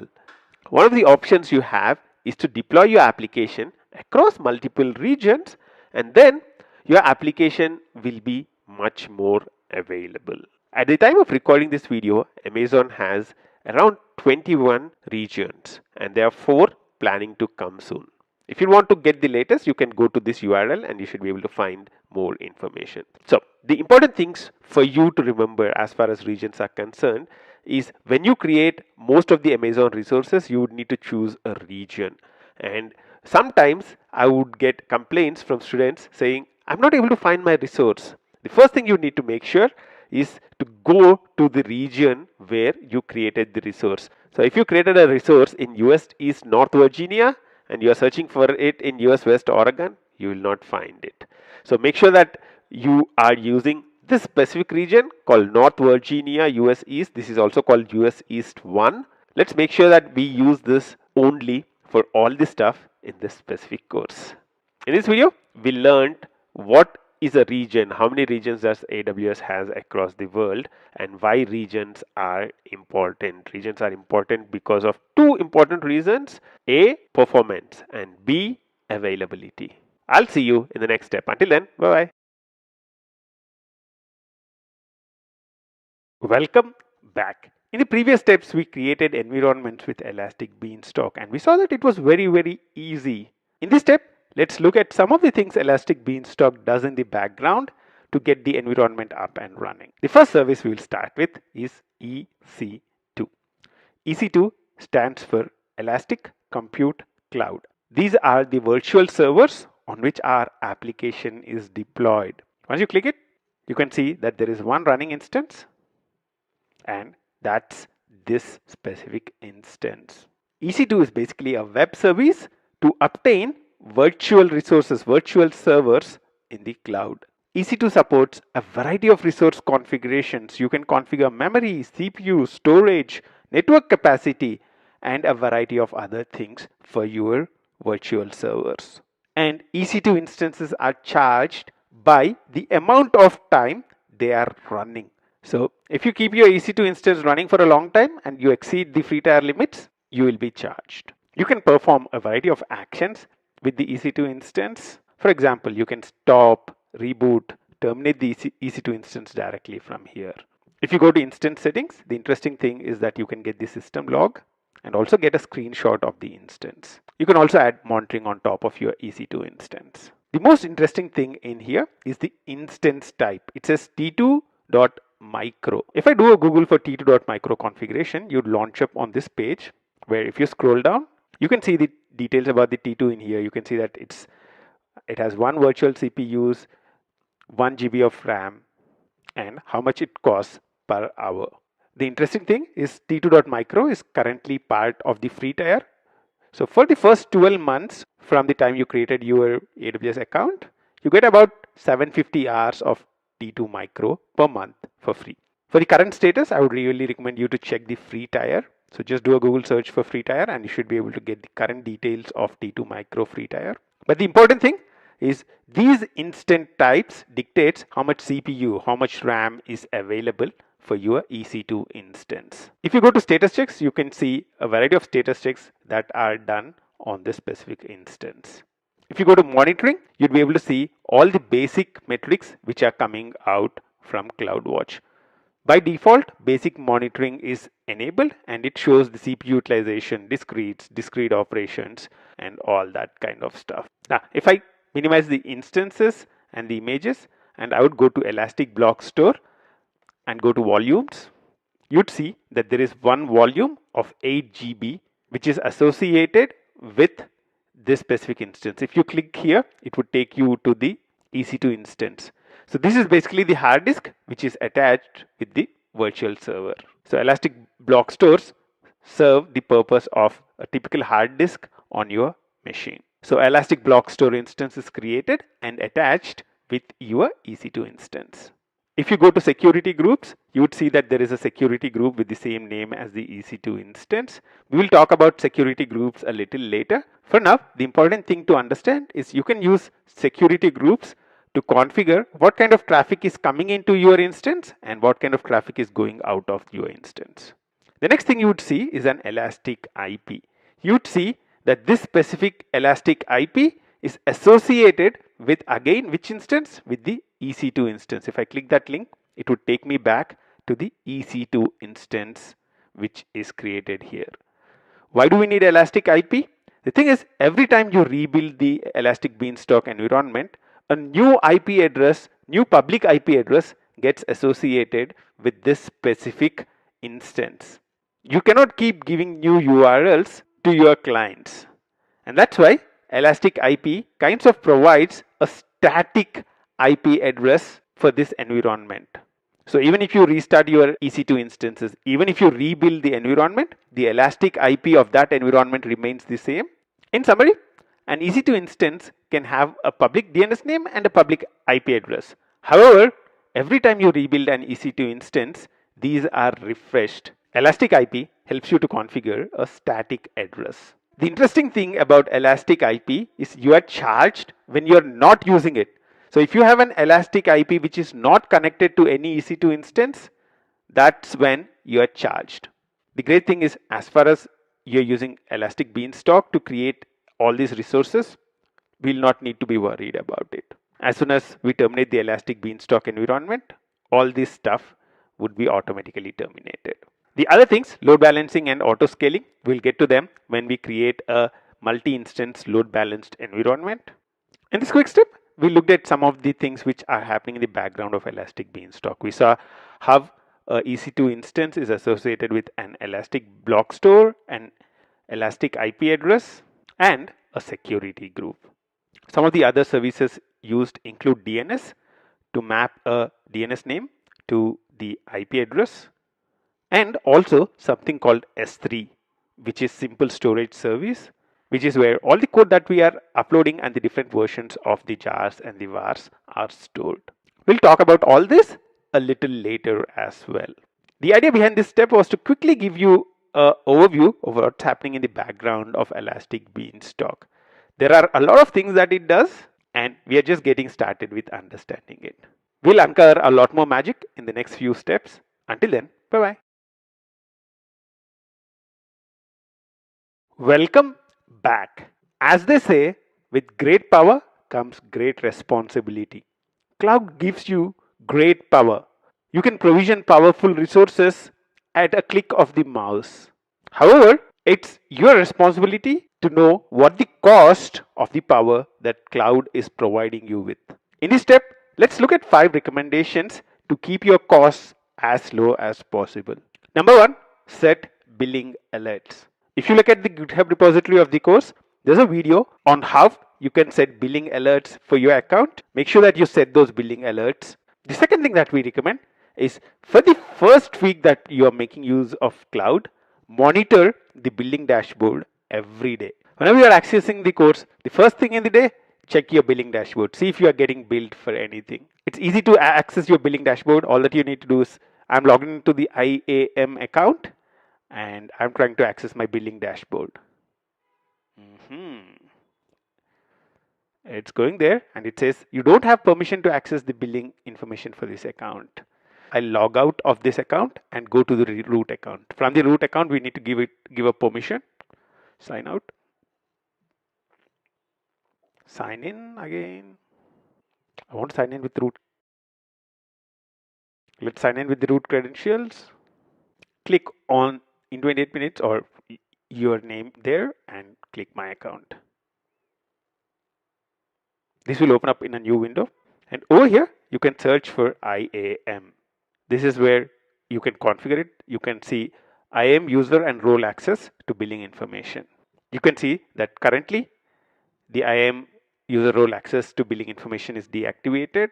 One of the options you have is to deploy your application across multiple regions, and then your application will be much more available. At the time of recording this video, Amazon has around 21 regions and there are 4 planning to come soon. If you want to get the latest, you can go to this URL and you should be able to find more information. So the important things for you to remember as far as regions are concerned is when you create most of the Amazon resources, you would need to choose a region. And sometimes I would get complaints from students saying, I'm not able to find my resource. The first thing you need to make sure is to go to the region where you created the resource. So if you created a resource in US East North Virginia and you are searching for it in US West Oregon, you will not find it. So make sure that you are using this specific region called North Virginia, US East. This is also called US East 1. Let's make sure that we use this only for all this stuff in this specific course. In this video, we learned what is a region, how many regions does AWS has across the world, and why regions are important. Regions are important because of two important reasons: A, performance, and B, availability. I'll see you in the next step. Until then, bye-bye. Welcome back. In the previous steps, we created environments with Elastic Beanstalk, and we saw that it was very easy. In this step, let's look at some of the things Elastic Beanstalk does in the background to get the environment up and running. The first service we will start with is EC2. EC2 stands for Elastic Compute Cloud. These are the virtual servers on which our application is deployed. Once you click it, you can see that there is one running instance, and that's this specific instance. EC2 is basically a web service to obtain virtual resources, virtual servers in the cloud. EC2 supports a variety of resource configurations. You can configure memory, CPU, storage, network capacity, and a variety of other things for your virtual servers. And EC2 instances are charged by the amount of time they are running. So if you keep your EC2 instance running for a long time and you exceed the free tier limits, you will be charged. You can perform a variety of actions with the EC2 instance. For example, you can stop, reboot, terminate the EC2 instance directly from here. If you go to instance settings, the interesting thing is that you can get the system log and also get a screenshot of the instance. You can also add monitoring on top of your EC2 instance. The most interesting thing in here is the instance type. It says T2.micro. If I do a Google for T2.micro configuration, you'd launch up on this page where if you scroll down, you can see the details about the T2 in here. You can see that it has one virtual CPUs, 1 GB of RAM, and how much it costs per hour. The interesting thing is T2.micro is currently part of the free tier. So for the first 12 months from the time you created your AWS account, you get about 750 hours of T2 micro per month for free. For the current status, I would really recommend you to check the free tier. So just do a Google search for free tier and you should be able to get the current details of T2 micro free tier. But the important thing is these instant types dictates how much CPU, how much RAM is available for your EC2 instance. If you go to status checks, you can see a variety of status checks that are done on this specific instance. If you go to monitoring, you'll be able to see all the basic metrics which are coming out from CloudWatch. By default, basic monitoring is enabled and it shows the CPU utilization, discrete operations, and all that kind of stuff. Now, if I minimize the instances and the images, and I would go to Elastic Block Store and go to volumes, you'd see that there is one volume of 8 GB which is associated with this specific instance. If you click here, it would take you to the EC2 instance. So this is basically the hard disk which is attached with the virtual server. So Elastic Block Stores serve the purpose of a typical hard disk on your machine. So Elastic Block Store instance is created and attached with your EC2 instance. If you go to security groups, you would see that there is a security group with the same name as the EC2 instance. We will talk about security groups a little later. For now, the important thing to understand is you can use security groups to configure what kind of traffic is coming into your instance and what kind of traffic is going out of your instance. The next thing you would see is an Elastic IP. You would see that this specific Elastic IP is associated with, again, which instance? With the EC2 instance. If I click that link, it would take me back to the EC2 instance which is created here. Why do we need Elastic IP? The thing is, every time you rebuild the Elastic Beanstalk environment, a new IP address, new public IP address gets associated with this specific instance. You cannot keep giving new URLs to your clients. And that's why Elastic IP kinds of provides a static IP address for this environment. So even if you restart your EC2 instances, even if you rebuild the environment, the Elastic IP of that environment remains the same. In summary, an EC2 instance can have a public DNS name and a public IP address. However, every time you rebuild an EC2 instance, these are refreshed. Elastic IP helps you to configure a static address. The interesting thing about Elastic IP is you are charged when you are not using it. So if you have an Elastic IP which is not connected to any EC2 instance, that's when you are charged. The great thing is, as far as you're using Elastic Beanstalk to create all these resources, we'll not need to be worried about it. As soon as we terminate the Elastic Beanstalk environment, all this stuff would be automatically terminated. The other things, load balancing and auto scaling, we'll get to them when we create a multi-instance load balanced environment. In this quick step, we looked at some of the things which are happening in the background of Elastic Beanstalk. We saw how a EC2 instance is associated with an Elastic block store, an Elastic IP address, and a security group. Some of the other services used include DNS to map a DNS name to the IP address, and also something called S3, which is simple storage service, which is where all the code that we are uploading and the different versions of the jars and the vars are stored. We'll talk about all this a little later as well. The idea behind this step was to quickly give you an overview of what's happening in the background of Elastic Beanstalk. There are a lot of things that it does, and we are just getting started with understanding it. We'll uncover a lot more magic in the next few steps. Until then, bye-bye. Welcome back. As they say, with great power comes great responsibility. Cloud gives you great power. You can provision powerful resources at a click of the mouse. However, it's your responsibility to know what the cost of the power that cloud is providing you with. In this step, let's look at 5 recommendations to keep your costs as low as possible. Number 1, set billing alerts. If you look at the GitHub repository of the course, there's a video on how you can set billing alerts for your account. Make sure that you set those billing alerts. The second thing that we recommend is, for the first week that you are making use of cloud, monitor the billing dashboard every day. Whenever you are accessing the course, the first thing in the day, check your billing dashboard. See if you are getting billed for anything. It's easy to access your billing dashboard. All that you need to do is, I'm logged into the IAM account and I'm trying to access my billing dashboard. It's going there and it says you don't have permission to access the billing information for this account. I'll log out of this account and go to the root account. From the root account, we need to give a permission. Sign out. Sign in again. I want to sign in with root. Let's sign in with the root credentials. Click on in 28 minutes or your name there and click my account. This will open up in a new window, and over here you can search for IAM. This is where you can configure it. You can see IAM user and role access to billing information. You can see that currently the IAM user role access to billing information is deactivated,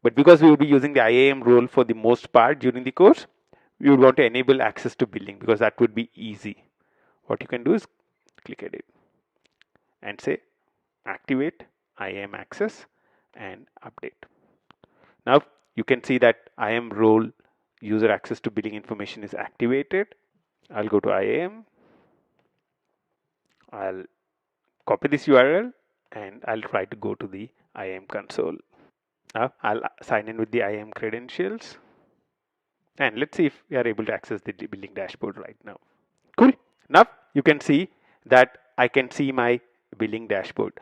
but because we will be using the IAM role for the most part during the course, we would want to enable access to billing because that would be easy. What you can do is click edit and say activate IAM access and update. Now you can see that IAM role user access to billing information is activated. I'll go to IAM. I'll copy this URL and I'll try to go to the IAM console. Now I'll sign in with the IAM credentials and let's see if we are able to access the billing dashboard right now. Cool. Now you can see that I can see my billing dashboard.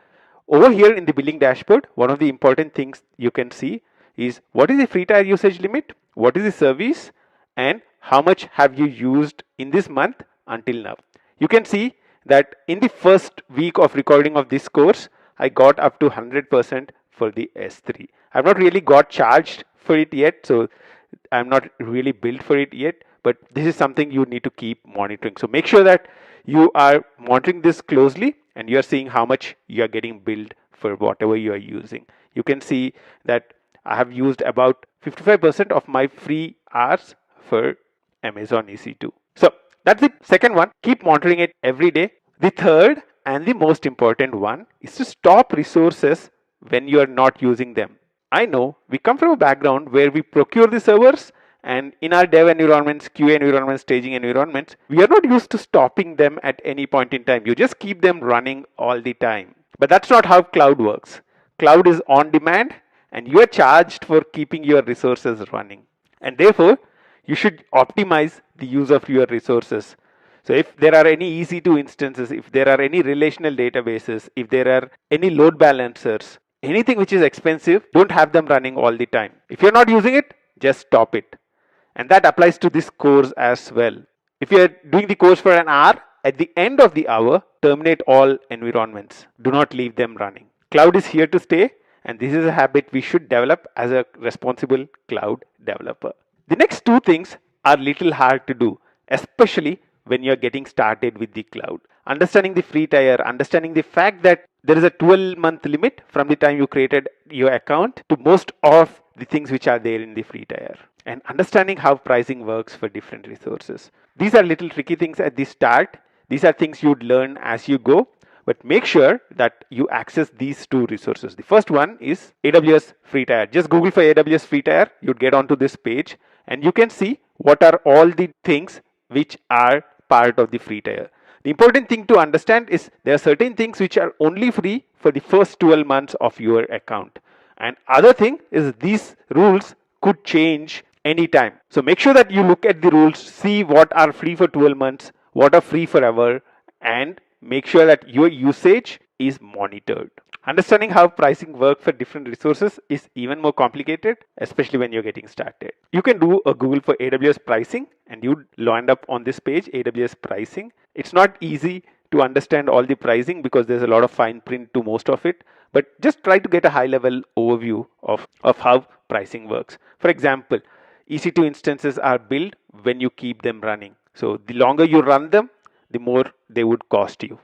Over here in the billing dashboard, one of the important things you can see is what is the free tier usage limit, what is the service, and how much have you used in this month until now. You can see that in the first week of recording of this course, I got up to 100% for the S3. I've not really got charged for it yet, so I'm not really billed for it yet, but this is something you need to keep monitoring. So make sure that you are monitoring this closely and you are seeing how much you are getting billed for whatever you are using. You can see that I have used about 55% of my free hours for Amazon EC2. So that's the second one. Keep monitoring it every day. The third and the most important one is to stop resources when you are not using them. I know we come from a background where we procure the servers, and in our dev environments, QA environments, staging environments, we are not used to stopping them at any point in time. You just keep them running all the time. But that's not how cloud works. Cloud is on demand, and you are charged for keeping your resources running. And therefore, you should optimize the use of your resources. So if there are any EC2 instances, if there are any relational databases, if there are any load balancers, anything which is expensive, don't have them running all the time. If you're not using it, just stop it. And that applies to this course as well. If you're doing the course for an hour, at the end of the hour, terminate all environments. Do not leave them running. Cloud is here to stay, and this is a habit we should develop as a responsible cloud developer. The next two things are little hard to do, especially when you're getting started with the cloud. Understanding the free tier, understanding the fact that there is a 12-month limit from the time you created your account to most of the things which are there in the free tier, and understanding how pricing works for different resources. These are little tricky things at the start. These are things you'd learn as you go, but make sure that you access these two resources. The first one is AWS free tier. Just Google for AWS free tier, you'd get onto this page, and you can see what are all the things which are part of the free tier. The important thing to understand is there are certain things which are only free for the first 12 months of your account. And other thing is these rules could change anytime. So make sure that you look at the rules, see what are free for 12 months, what are free forever, and make sure that your usage is monitored. Understanding how pricing works for different resources is even more complicated, especially when you're getting started. You can do a Google for AWS pricing and you'd land up on this page, AWS pricing. It's not easy to understand all the pricing because there's a lot of fine print to most of it, but just try to get a high level overview of how pricing works. For example, EC2 instances are built when you keep them running. So the longer you run them, the more they would cost you.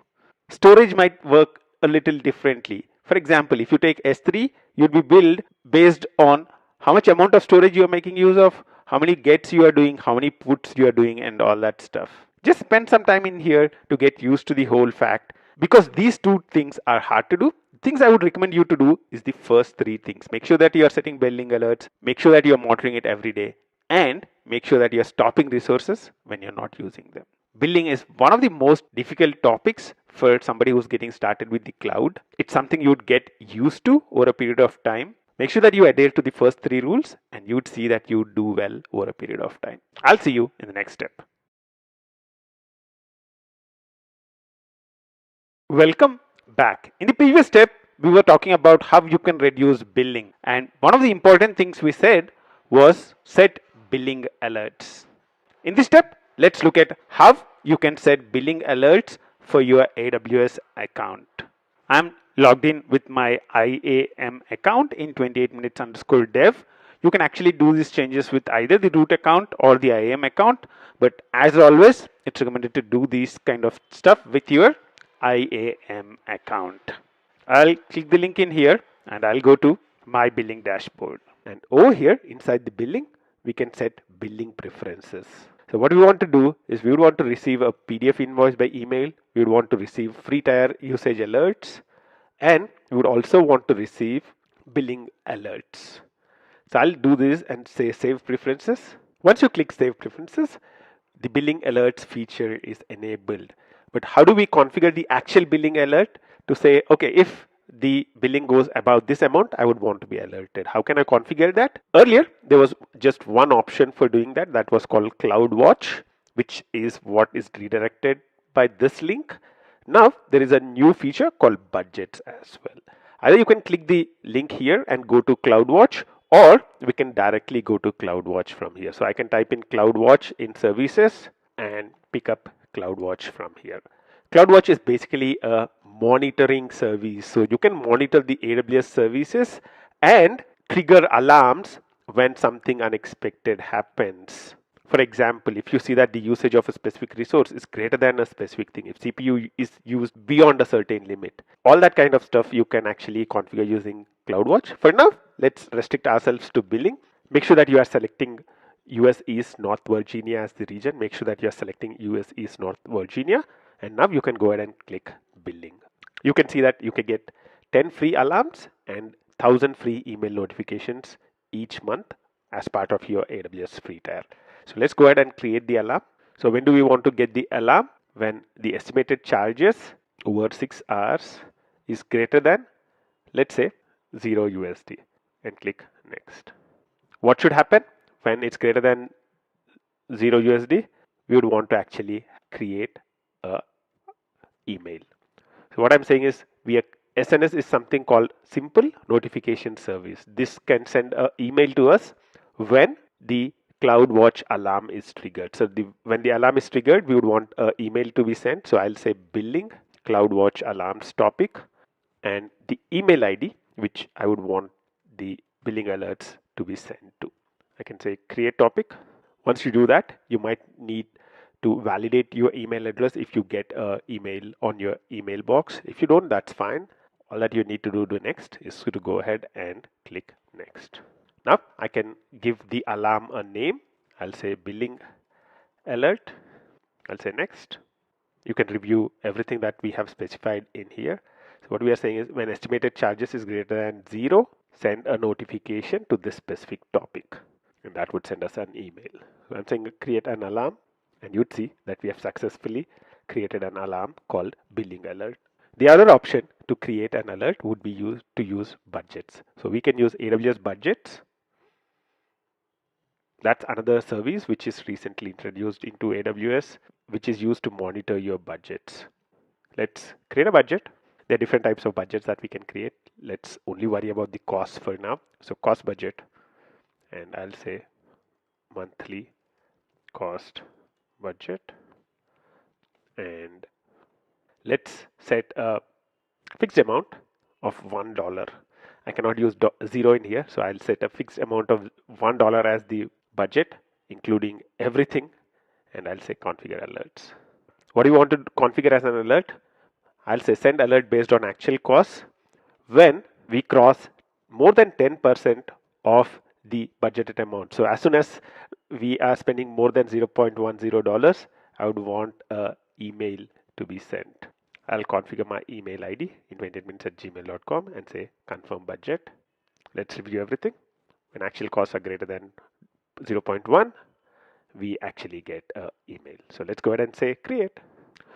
Storage might work a little differently. For example, if you take S3, you'd be billed based on how much amount of storage you are making use of, how many gets you are doing, how many puts you are doing, and all that stuff. Just spend some time in here to get used to the whole fact, because these two things are hard to do. Things I would recommend you to do is the first three things. Make sure that you are setting billing alerts, make sure that you are monitoring it every day, and make sure that you are stopping resources when you're not using them. Billing is one of the most difficult topics for somebody who's getting started with the cloud. It's something you'd get used to over a period of time. Make sure that you adhere to the first three rules and you'd see that you do well over a period of time. I'll see you in the next step. Welcome back. In the previous step, we were talking about how you can reduce billing. And one of the important things we said was set billing alerts. In this step, let's look at how you can set billing alerts for your AWS account. I'm logged in with my IAM account in 28minutes_dev. You can actually do these changes with either the root account or the IAM account, but as always, it's recommended to do these kind of stuff with your IAM account. I'll click the link in here and I'll go to my billing dashboard. And over here inside the billing, we can set billing preferences. So what we want to do is we would want to receive a PDF invoice by email. We would want to receive free tier usage alerts, and we would also want to receive billing alerts. So I'll do this and say save preferences. Once you click save preferences, the billing alerts feature is enabled. But how do we configure the actual billing alert to say, okay, if the billing goes above this amount, I would want to be alerted. How can I configure that? Earlier, there was just one option for doing that. That was called CloudWatch, which is what is redirected by this link. Now, there is a new feature called budgets as well. Either you can click the link here and go to CloudWatch, or we can directly go to CloudWatch from here. So I can type in CloudWatch in services and pick up CloudWatch from here. CloudWatch is basically a monitoring service. So you can monitor the AWS services and trigger alarms when something unexpected happens. For example, if you see that the usage of a specific resource is greater than a specific thing, if CPU is used beyond a certain limit, all that kind of stuff you can actually configure using CloudWatch. For now, let's restrict ourselves to billing. Make sure that you are selecting US East North Virginia as the region. Make sure that you are selecting US East North Virginia. And now you can go ahead and click billing. You can see that you can get 10 free alarms and 1,000 free email notifications each month as part of your AWS free tier. So let's go ahead and create the alarm. So when do we want to get the alarm? When the estimated charges over 6 hours is greater than, let's say, 0 USD, and click next. What should happen when it's greater than 0 USD? We would want to actually create a email. So what I'm saying is SNS is something called simple notification service. This can send an email to us when the CloudWatch alarm is triggered. So when the alarm is triggered, we would want an email to be sent. So I'll say billing CloudWatch alarms topic and the email ID which I would want the billing alerts to be sent to. I can say create topic. Once you do that, you might need to validate your email address if you get an email on your email box. If you don't, that's fine. All that you need to do next is to go ahead and click next. Now I can give the alarm a name. I'll say billing alert. I'll say next. You can review everything that we have specified in here. So what we are saying is when estimated charges is greater than 0, send a notification to this specific topic, and that would send us an email. So I'm saying create an alarm, and you'd see that we have successfully created an alarm called billing alert. The other option to create an alert would be use budgets. So we can use AWS budgets. That's another service which is recently introduced into AWS, which is used to monitor your budgets. Let's create a budget. There are different types of budgets that we can create. Let's only worry about the cost for now. So cost budget, and I'll say monthly cost budget, and let's set a fixed amount of $1. I cannot use 0 in here, so I'll set a fixed amount of $1 as the budget, including everything, and I'll say configure alerts. What do you want to configure as an alert? I'll say send alert based on actual costs when we cross more than 10% of the budgeted amount. So as soon as we are spending more than $0.10, I would want an email to be sent. I'll configure my email ID in 28minutes@gmail.com and say confirm budget. Let's review everything. When actual costs are greater than 0.1, we actually get an email. So let's go ahead and say create.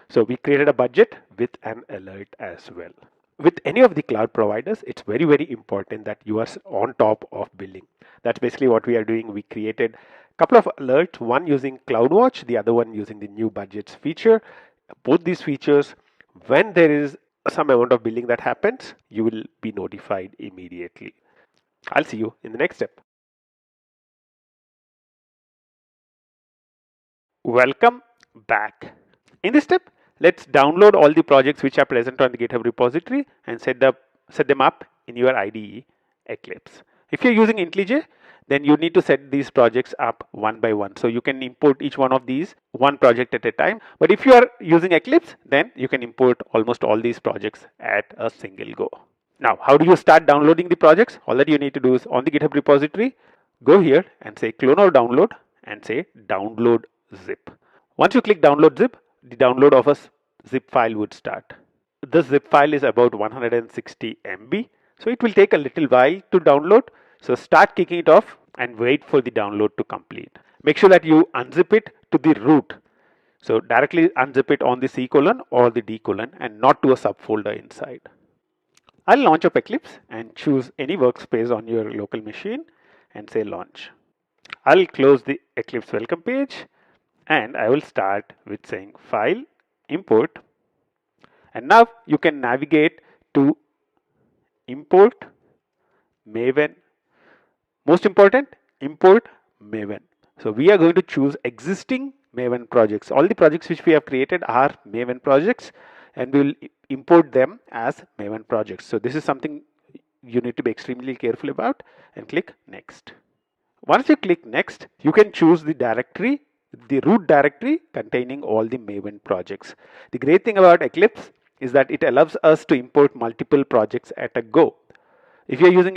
So we created a budget with an alert as well. With any of the cloud providers, it's very, very important that you are on top of billing. That's basically what we are doing. We created a couple of alerts, one using CloudWatch, the other one using the new budgets feature. Both these features, when there is some amount of billing that happens, you will be notified immediately. I'll see you in the next step. Welcome back. In this step, let's download all the projects which are present on the GitHub repository and set them up in your IDE Eclipse. If you're using IntelliJ, then you need to set these projects up one by one. So you can import each one of these one project at a time. But if you are using Eclipse, then you can import almost all these projects at a single go. Now, how do you start downloading the projects? All that you need to do is on the GitHub repository, go here and say clone or download and say download zip. Once you click download zip, the download of a zip file would start. The zip file is about 160 MB, so it will take a little while to download. So start kicking it off and wait for the download to complete. Make sure that you unzip it to the root. So directly unzip it on the C colon or the D colon and not to a subfolder inside. I'll launch up Eclipse and choose any workspace on your local machine and say launch. I'll close the Eclipse welcome page and I will start with saying file, import, and now you can navigate to import Maven. Most important, import Maven. So we are going to choose existing Maven projects. All the projects which we have created are Maven projects and we will import them as Maven projects. So this is something you need to be extremely careful about and click next. Once you click next, you can choose the directory, the root directory containing all the Maven projects. The great thing about Eclipse is that it allows us to import multiple projects at a go. If you're using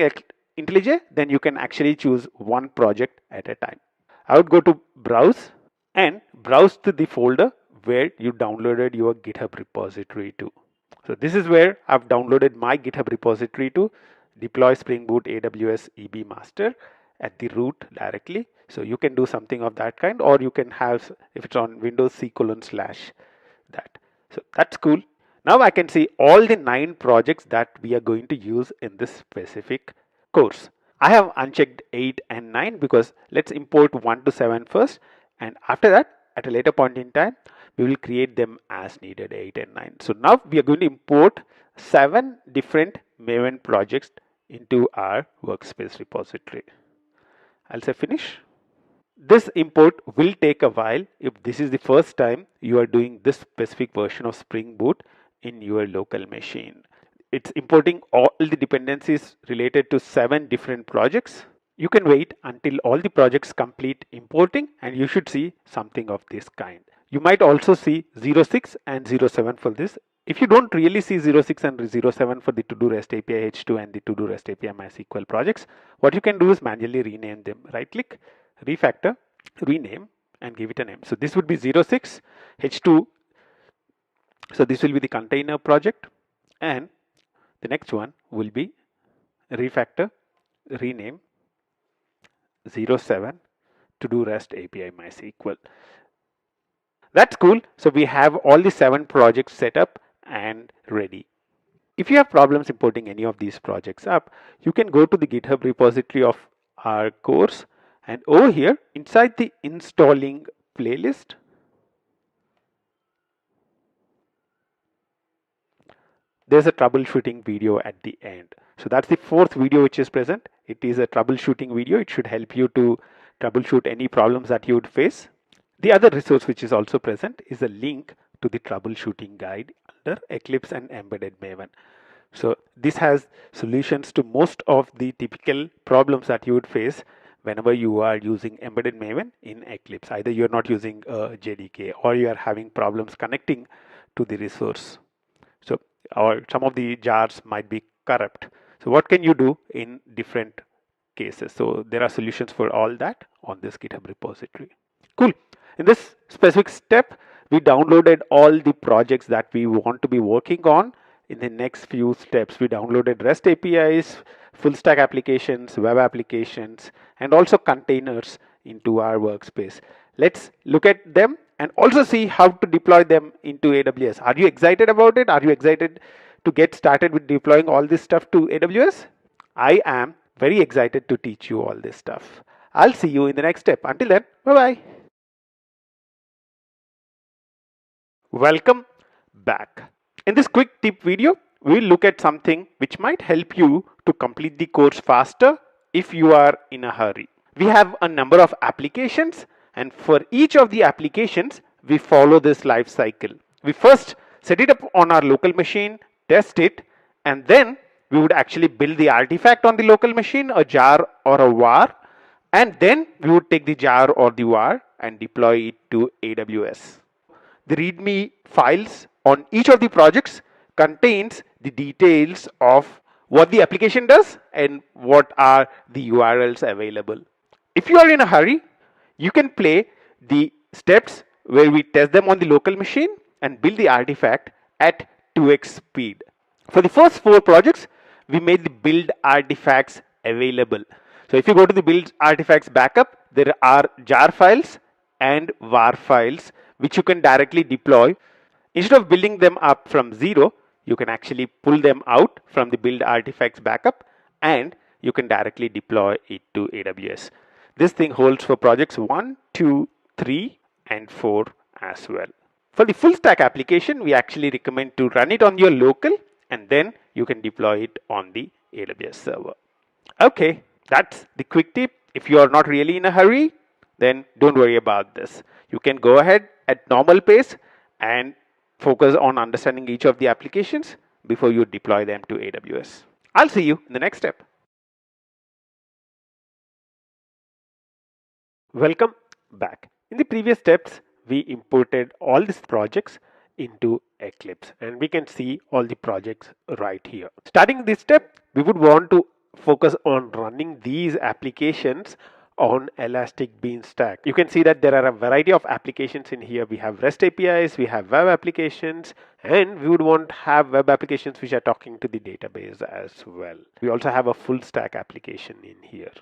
IntelliJ, then you can actually choose one project at a time. I would go to browse and browse to the folder where you downloaded your GitHub repository to. So this is where I've downloaded my GitHub repository to. deploy Spring Boot AWS EB master at the root directly. So you can do something of that kind, or you can have, if it's on Windows, C:// that. So that's cool. Now I can see all the 9 projects that we are going to use in this specific course. I have unchecked 8 and 9 because let's import 1 to 7 first, and after that, at a later point in time, we will create them as needed, 8 and 9. So now we are going to import 7 different Maven projects into our workspace repository. I'll say finish. This import will take a while if this is the first time you are doing this specific version of Spring Boot in your local machine. It's importing all the dependencies related to 7 different projects. You can wait until all the projects complete importing and you should see something of this kind. You might also see 06 and 07 for this. If you don't really see 06 and 07 for the To-Do REST API H2 and the To-Do REST API MySQL projects, what you can do is manually rename them. Right click, refactor, rename, and give it a name. So this would be 06 H2. So this will be the container project, and the next one will be refactor, rename 07 To-Do REST API MySQL. That's cool. So we have all the 7 projects set up and ready. If you have problems importing any of these projects up, you can go to the GitHub repository of our course, and over here inside the installing playlist, there's a troubleshooting video at the end. So that's the 4th video which is present. It is a troubleshooting video. It should help you to troubleshoot any problems that you would face. The other resource which is also present is a link to the troubleshooting guide under Eclipse and Embedded Maven. So this has solutions to most of the typical problems that you would face whenever you are using Embedded Maven in Eclipse. Either you're not using a JDK or you are having problems connecting to the resource. So, or some of the jars might be corrupt. So what can you do in different cases? So there are solutions for all that on this GitHub repository. Cool. In this specific step, we downloaded all the projects that we want to be working on. In the next few steps, we downloaded REST APIs, full stack applications, web applications, and also containers into our workspace. Let's look at them and also see how to deploy them into AWS. Are you excited about it? Are you excited to get started with deploying all this stuff to AWS? I am very excited to teach you all this stuff. I'll see you in the next step. Until then, bye-bye. Welcome back. In this quick tip video, we'll look at something which might help you to complete the course faster if you are in a hurry. We have a number of applications, and for each of the applications, we follow this life cycle. We first set it up on our local machine, test it, and then we would actually build the artifact on the local machine, a jar or a var, and then we would take the jar or the var and deploy it to AWS. The README files on each of the projects contains the details of what the application does and what are the URLs available. If you are in a hurry, you can play the steps where we test them on the local machine and build the artifact at 2x speed. For the first 4 projects, we made the build artifacts available. So if you go to the build artifacts backup, there are jar files and var files which you can directly deploy. Instead of building them up from 0, you can actually pull them out from the build artifacts backup and you can directly deploy it to AWS. This thing holds for projects 1, 2, 3 and 4 as well. For the full stack application, we actually recommend to run it on your local and then you can deploy it on the AWS server. Okay, that's the quick tip. If you are not really in a hurry, then don't worry about this. You can go ahead at normal pace and focus on understanding each of the applications before you deploy them to AWS. I'll see you in the next step. Welcome back. In the previous steps, we imported all these projects into Eclipse and we can see all the projects right here. Starting this step, we would want to focus on running these applications on Elastic Beanstalk. You can see that there are a variety of applications in here. We have REST APIs, we have web applications, and we would want to have web applications which are talking to the database as well. We also have a full stack application in here.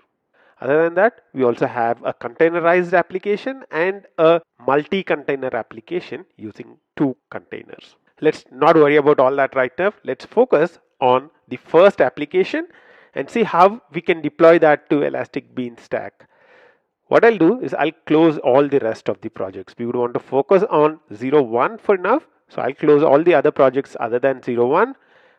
Other than that, we also have a containerized application and a multi-container application using 2 containers. Let's not worry about all that right now. Let's focus on the first application and see how we can deploy that to Elastic Beanstalk. What I'll do is I'll close all the rest of the projects. We would want to focus on 01 for now. So I'll close all the other projects other than 01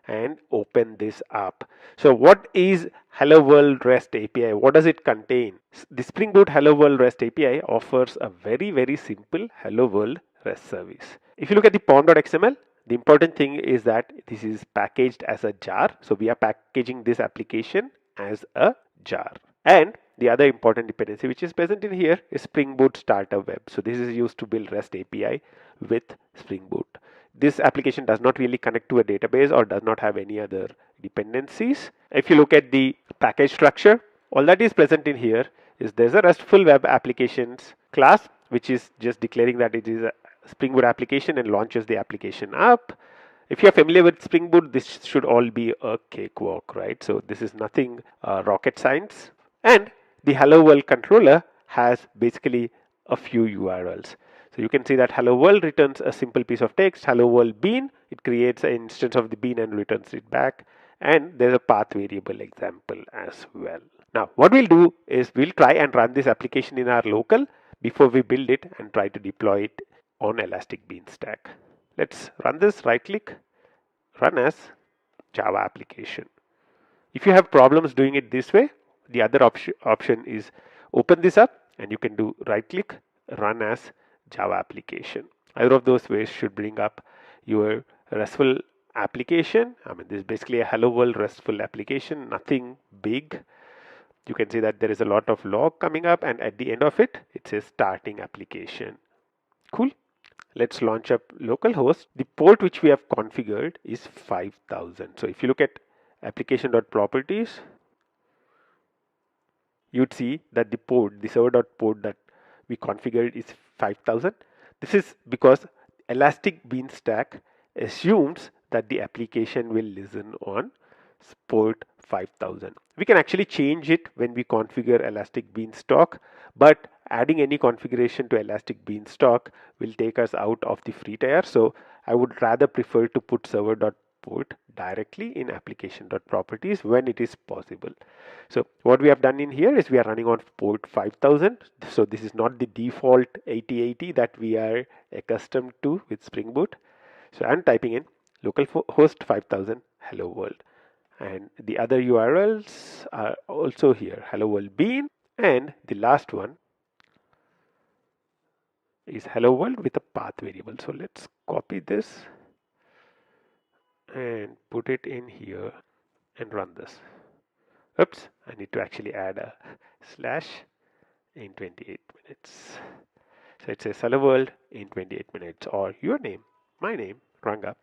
and open this up. So what is Hello World REST API? What does it contain? The Spring Boot Hello World REST API offers a very simple Hello World REST service. If you look at the pom.xml, the important thing is that this is packaged as a jar. So we are packaging this application as a jar. And the other important dependency which is present in here is Spring Boot Starter Web. So this is used to build REST API with Spring Boot. This application does not really connect to a database or does not have any other dependencies. If you look at the package structure, all that is present in here is there's a RESTful Web Applications class, which is just declaring that it is a Spring Boot application and launches the application up. If you're familiar with Spring Boot, this should all be a cakewalk, right? So this is nothing rocket science. And the Hello World controller has basically a few URLs. So you can see that Hello World returns a simple piece of text. Hello World bean, it creates an instance of the bean and returns it back. And there's a path variable example as well. Now what we'll do is we'll try and run this application in our local before we build it and try to deploy it on Elastic Beanstalk. Let's run this, right click, run as Java application. If you have problems doing it this way, the other option is open this up and you can do right click, run as Java application. Either of those ways should bring up your RESTful application. I mean, this is basically a Hello World RESTful application, nothing big. You can see that there is a lot of log coming up and at the end of it, it says starting application. Cool. Let's launch up localhost. The port which we have configured is 5000. So if you look at application.properties, you'd see that the port, the server.port that we configured is 5000. This is because Elastic Beanstalk assumes that the application will listen on port 5000. We can actually change it when we configure Elastic Beanstalk, but adding any configuration to Elastic Beanstalk will take us out of the free tier. So I would rather prefer to put server.port directly in application.properties when it is possible. So what we have done in here is we are running on port 5000. So this is not the default 8080 that we are accustomed to with Spring Boot. So I'm typing in localhost 5000 hello world. And the other URLs are also here, hello world bean, and the last one is hello world with a path variable. So let's copy this and put it in here and run this. Oops, I need to actually add a slash in 28 minutes. So it says hello world in 28 minutes or your name, my name, Ranga.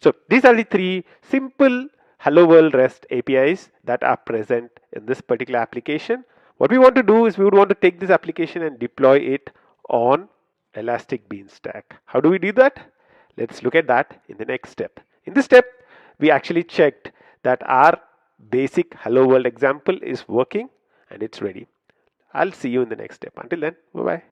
So these are the 3 simple Hello World REST APIs that are present in this particular application. What we want to do is we would want to take this application and deploy it on Elastic Beanstalk. How do we do that? Let's look at that in the next step. In this step, we actually checked that our basic Hello World example is working and it's ready. I'll see you in the next step. Until then, bye-bye.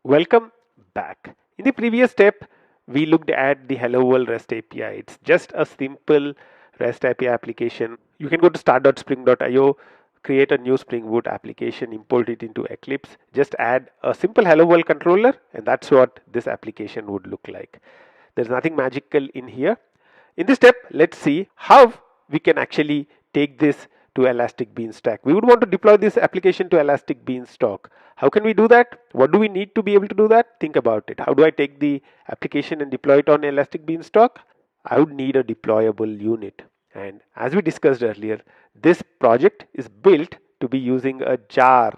Welcome back. In the previous step, we looked at the Hello World REST API. It's just a simple REST API application. You can go to start.spring.io, create a new Spring Boot application, import it into Eclipse, just add a simple Hello World controller, and that's what this application would look like. There's nothing magical in here. In this step, let's see how we can actually take this to Elastic Beanstalk. We would want to deploy this application to Elastic Beanstalk. How can we do that? What do we need to be able to do that? Think about it. How do I take the application and deploy it on Elastic Beanstalk? I would need a deployable unit. And as we discussed earlier, this project is built to be using a jar.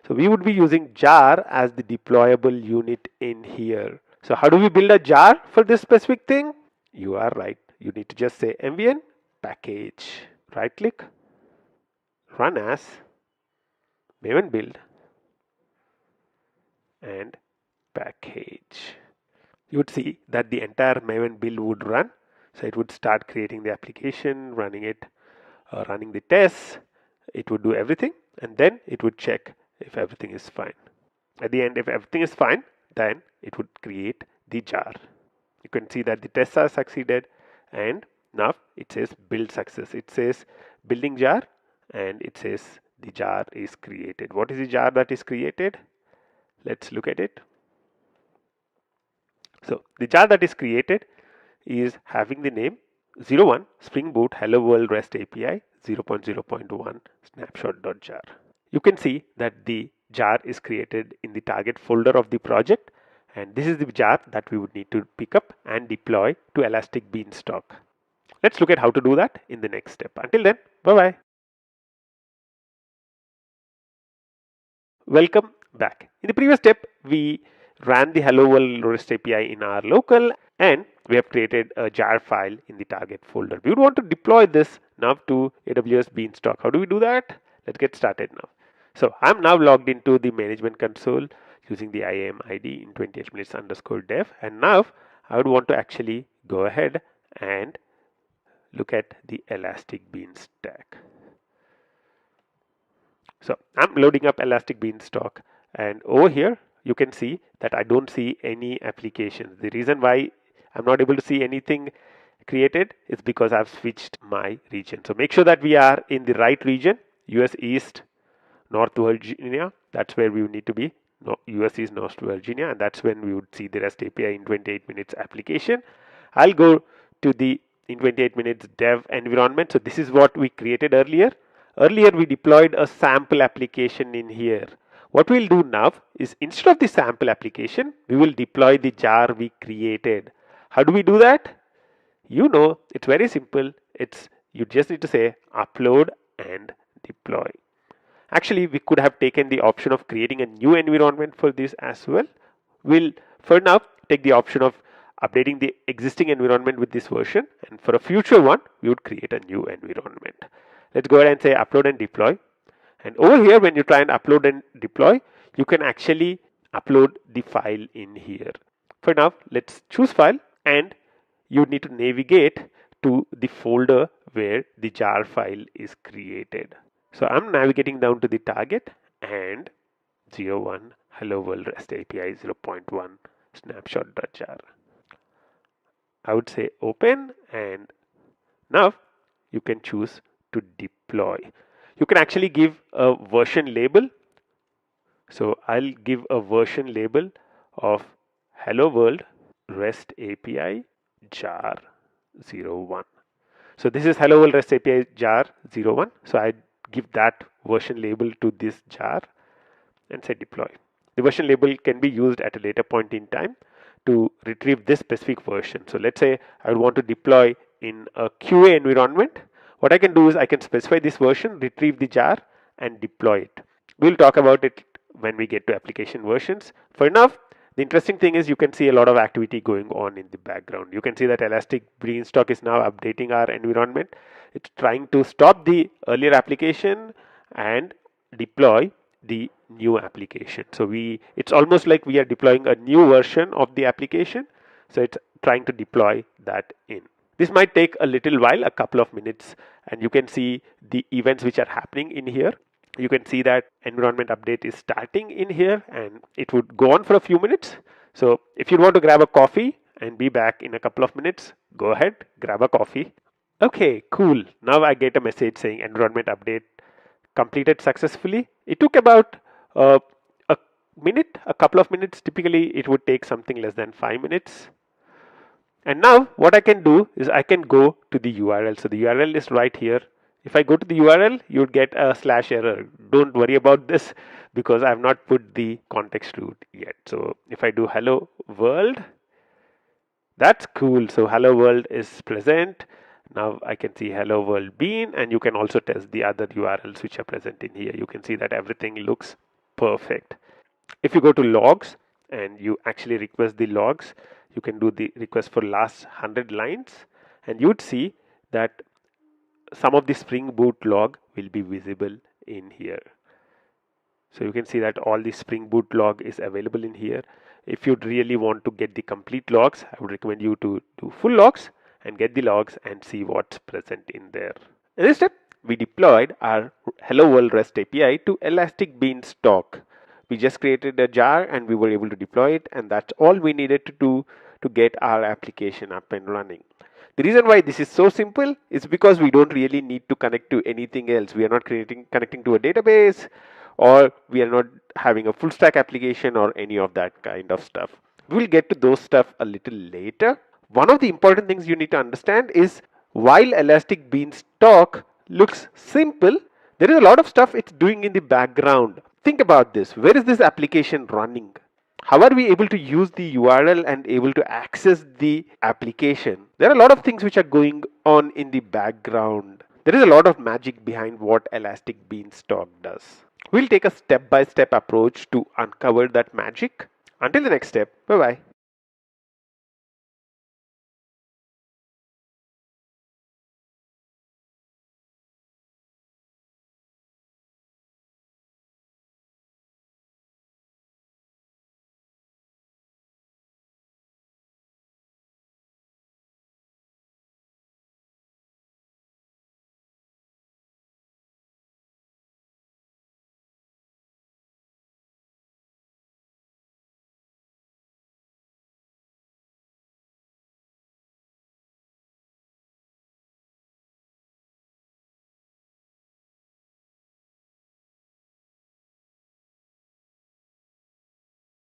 So we would be using jar as the deployable unit in here. So how do we build a jar for this specific thing? You are right. You need to just say mvn package. Right click, run as maven build and package. You would see that the entire maven build would run. So it would start creating the application, running it, running the tests. It would do everything, and then it would check if everything is fine. At the end, if everything is fine, then it would create the jar. You can see that the tests are succeeded, and now it says build success. It says building jar, and it says the jar is created. What is the jar that is created? Let's look at it. So the jar that is created is having the name 01 Spring Boot Hello World REST API 0.0.1 snapshot.jar. You can see that the jar is created in the target folder of the project, and this is the jar that we would need to pick up and deploy to Elastic Beanstalk. Let's look at how to do that in the next step. Until then, bye-bye. Welcome back. In the previous step, we ran the Hello World REST API in our local, and we have created a jar file in the target folder. We would want to deploy this now to AWS Beanstalk. How do we do that? Let's get started now. So I'm now logged into the management console using the IAM ID in 28 minutes underscore dev. And now I would want to actually go ahead and look at the Elastic Beanstalk. So I'm loading up Elastic Beanstalk, and over here you can see that I don't see any applications. The reason why I'm not able to see anything created is because I've switched my region. So make sure that we are in the right region, US East, North Virginia. That's where we need to be. US East, North Virginia, and that's when we would see the REST API in 28 minutes application. I'll go to the in 28 minutes dev environment. So this is what we created earlier. Earlier we deployed a sample application in here. What we'll do now is instead of the sample application, we will deploy the jar we created. How do we do that? You know, it's very simple. You just need to say upload and deploy. Actually, we could have taken the option of creating a new environment for this as well. We'll for now take the option of updating the existing environment with this version, and for a future one, we would create a new environment. Let's go ahead and say upload and deploy. And over here, when you try and upload and deploy, you can actually upload the file in here. For now, let's choose file, and you need to navigate to the folder where the jar file is created. So I'm navigating down to the target and 01 Hello World REST API 0.1 snapshot.jar. I would say open, and now you can choose to deploy. You can actually give a version label. So I'll give a version label of Hello World REST API jar 01. So this is Hello World REST API jar 01. So I give that version label to this jar and say deploy. The version label can be used at a later point in time to retrieve this specific version. So let's say I would want to deploy in a QA environment. What I can do is I can specify this version, retrieve the jar, and deploy it. We'll talk about it when we get to application versions. For now, the interesting thing is you can see a lot of activity going on in the background. You can see that Elastic Beanstalk is now updating our environment. It's trying to stop the earlier application and deploy the new application. So it's almost like we are deploying a new version of the application. So it's trying to deploy that in. This might take a little while, a couple of minutes, and you can see the events which are happening in here. You can see that environment update is starting in here, and it would go on for a few minutes. So if you want to grab a coffee and be back in a couple of minutes, go ahead, grab a coffee. Okay, cool. Now I get a message saying environment update completed successfully. It took about a minute, a couple of minutes. Typically, it would take something less than 5 minutes. And now what I can do is I can go to the URL. So the URL is right here. If I go to the URL, you would get a / error. Don't worry about this because I have not put the context root yet. So if I do hello world, that's cool. So hello world is present. Now I can see hello world bean, and you can also test the other URLs which are present in here. You can see that everything looks perfect. If you go to logs and you actually request the logs, you can do the request for last 100 lines, and you would see that some of the Spring Boot log will be visible in here. So you can see that all the Spring Boot log is available in here. If you really want to get the complete logs, I would recommend you to do full logs and get the logs and see what's present in there. In this step, we deployed our Hello World REST API to Elastic Beanstalk. We just created a jar and we were able to deploy it, and that's all we needed to do to get our application up and running. The reason why this is so simple is because we don't really need to connect to anything else. We are not connecting to a database, or we are not having a full stack application or any of that kind of stuff. We will get to those stuff a little later. One of the important things you need to understand is while Elastic Beanstalk looks simple, there is a lot of stuff it's doing in the background. Think about this. Where is this application running? How are we able to use the URL and able to access the application? There are a lot of things which are going on in the background. There is a lot of magic behind what Elastic Beanstalk does. We'll take a step-by-step approach to uncover that magic. Until the next step, bye-bye.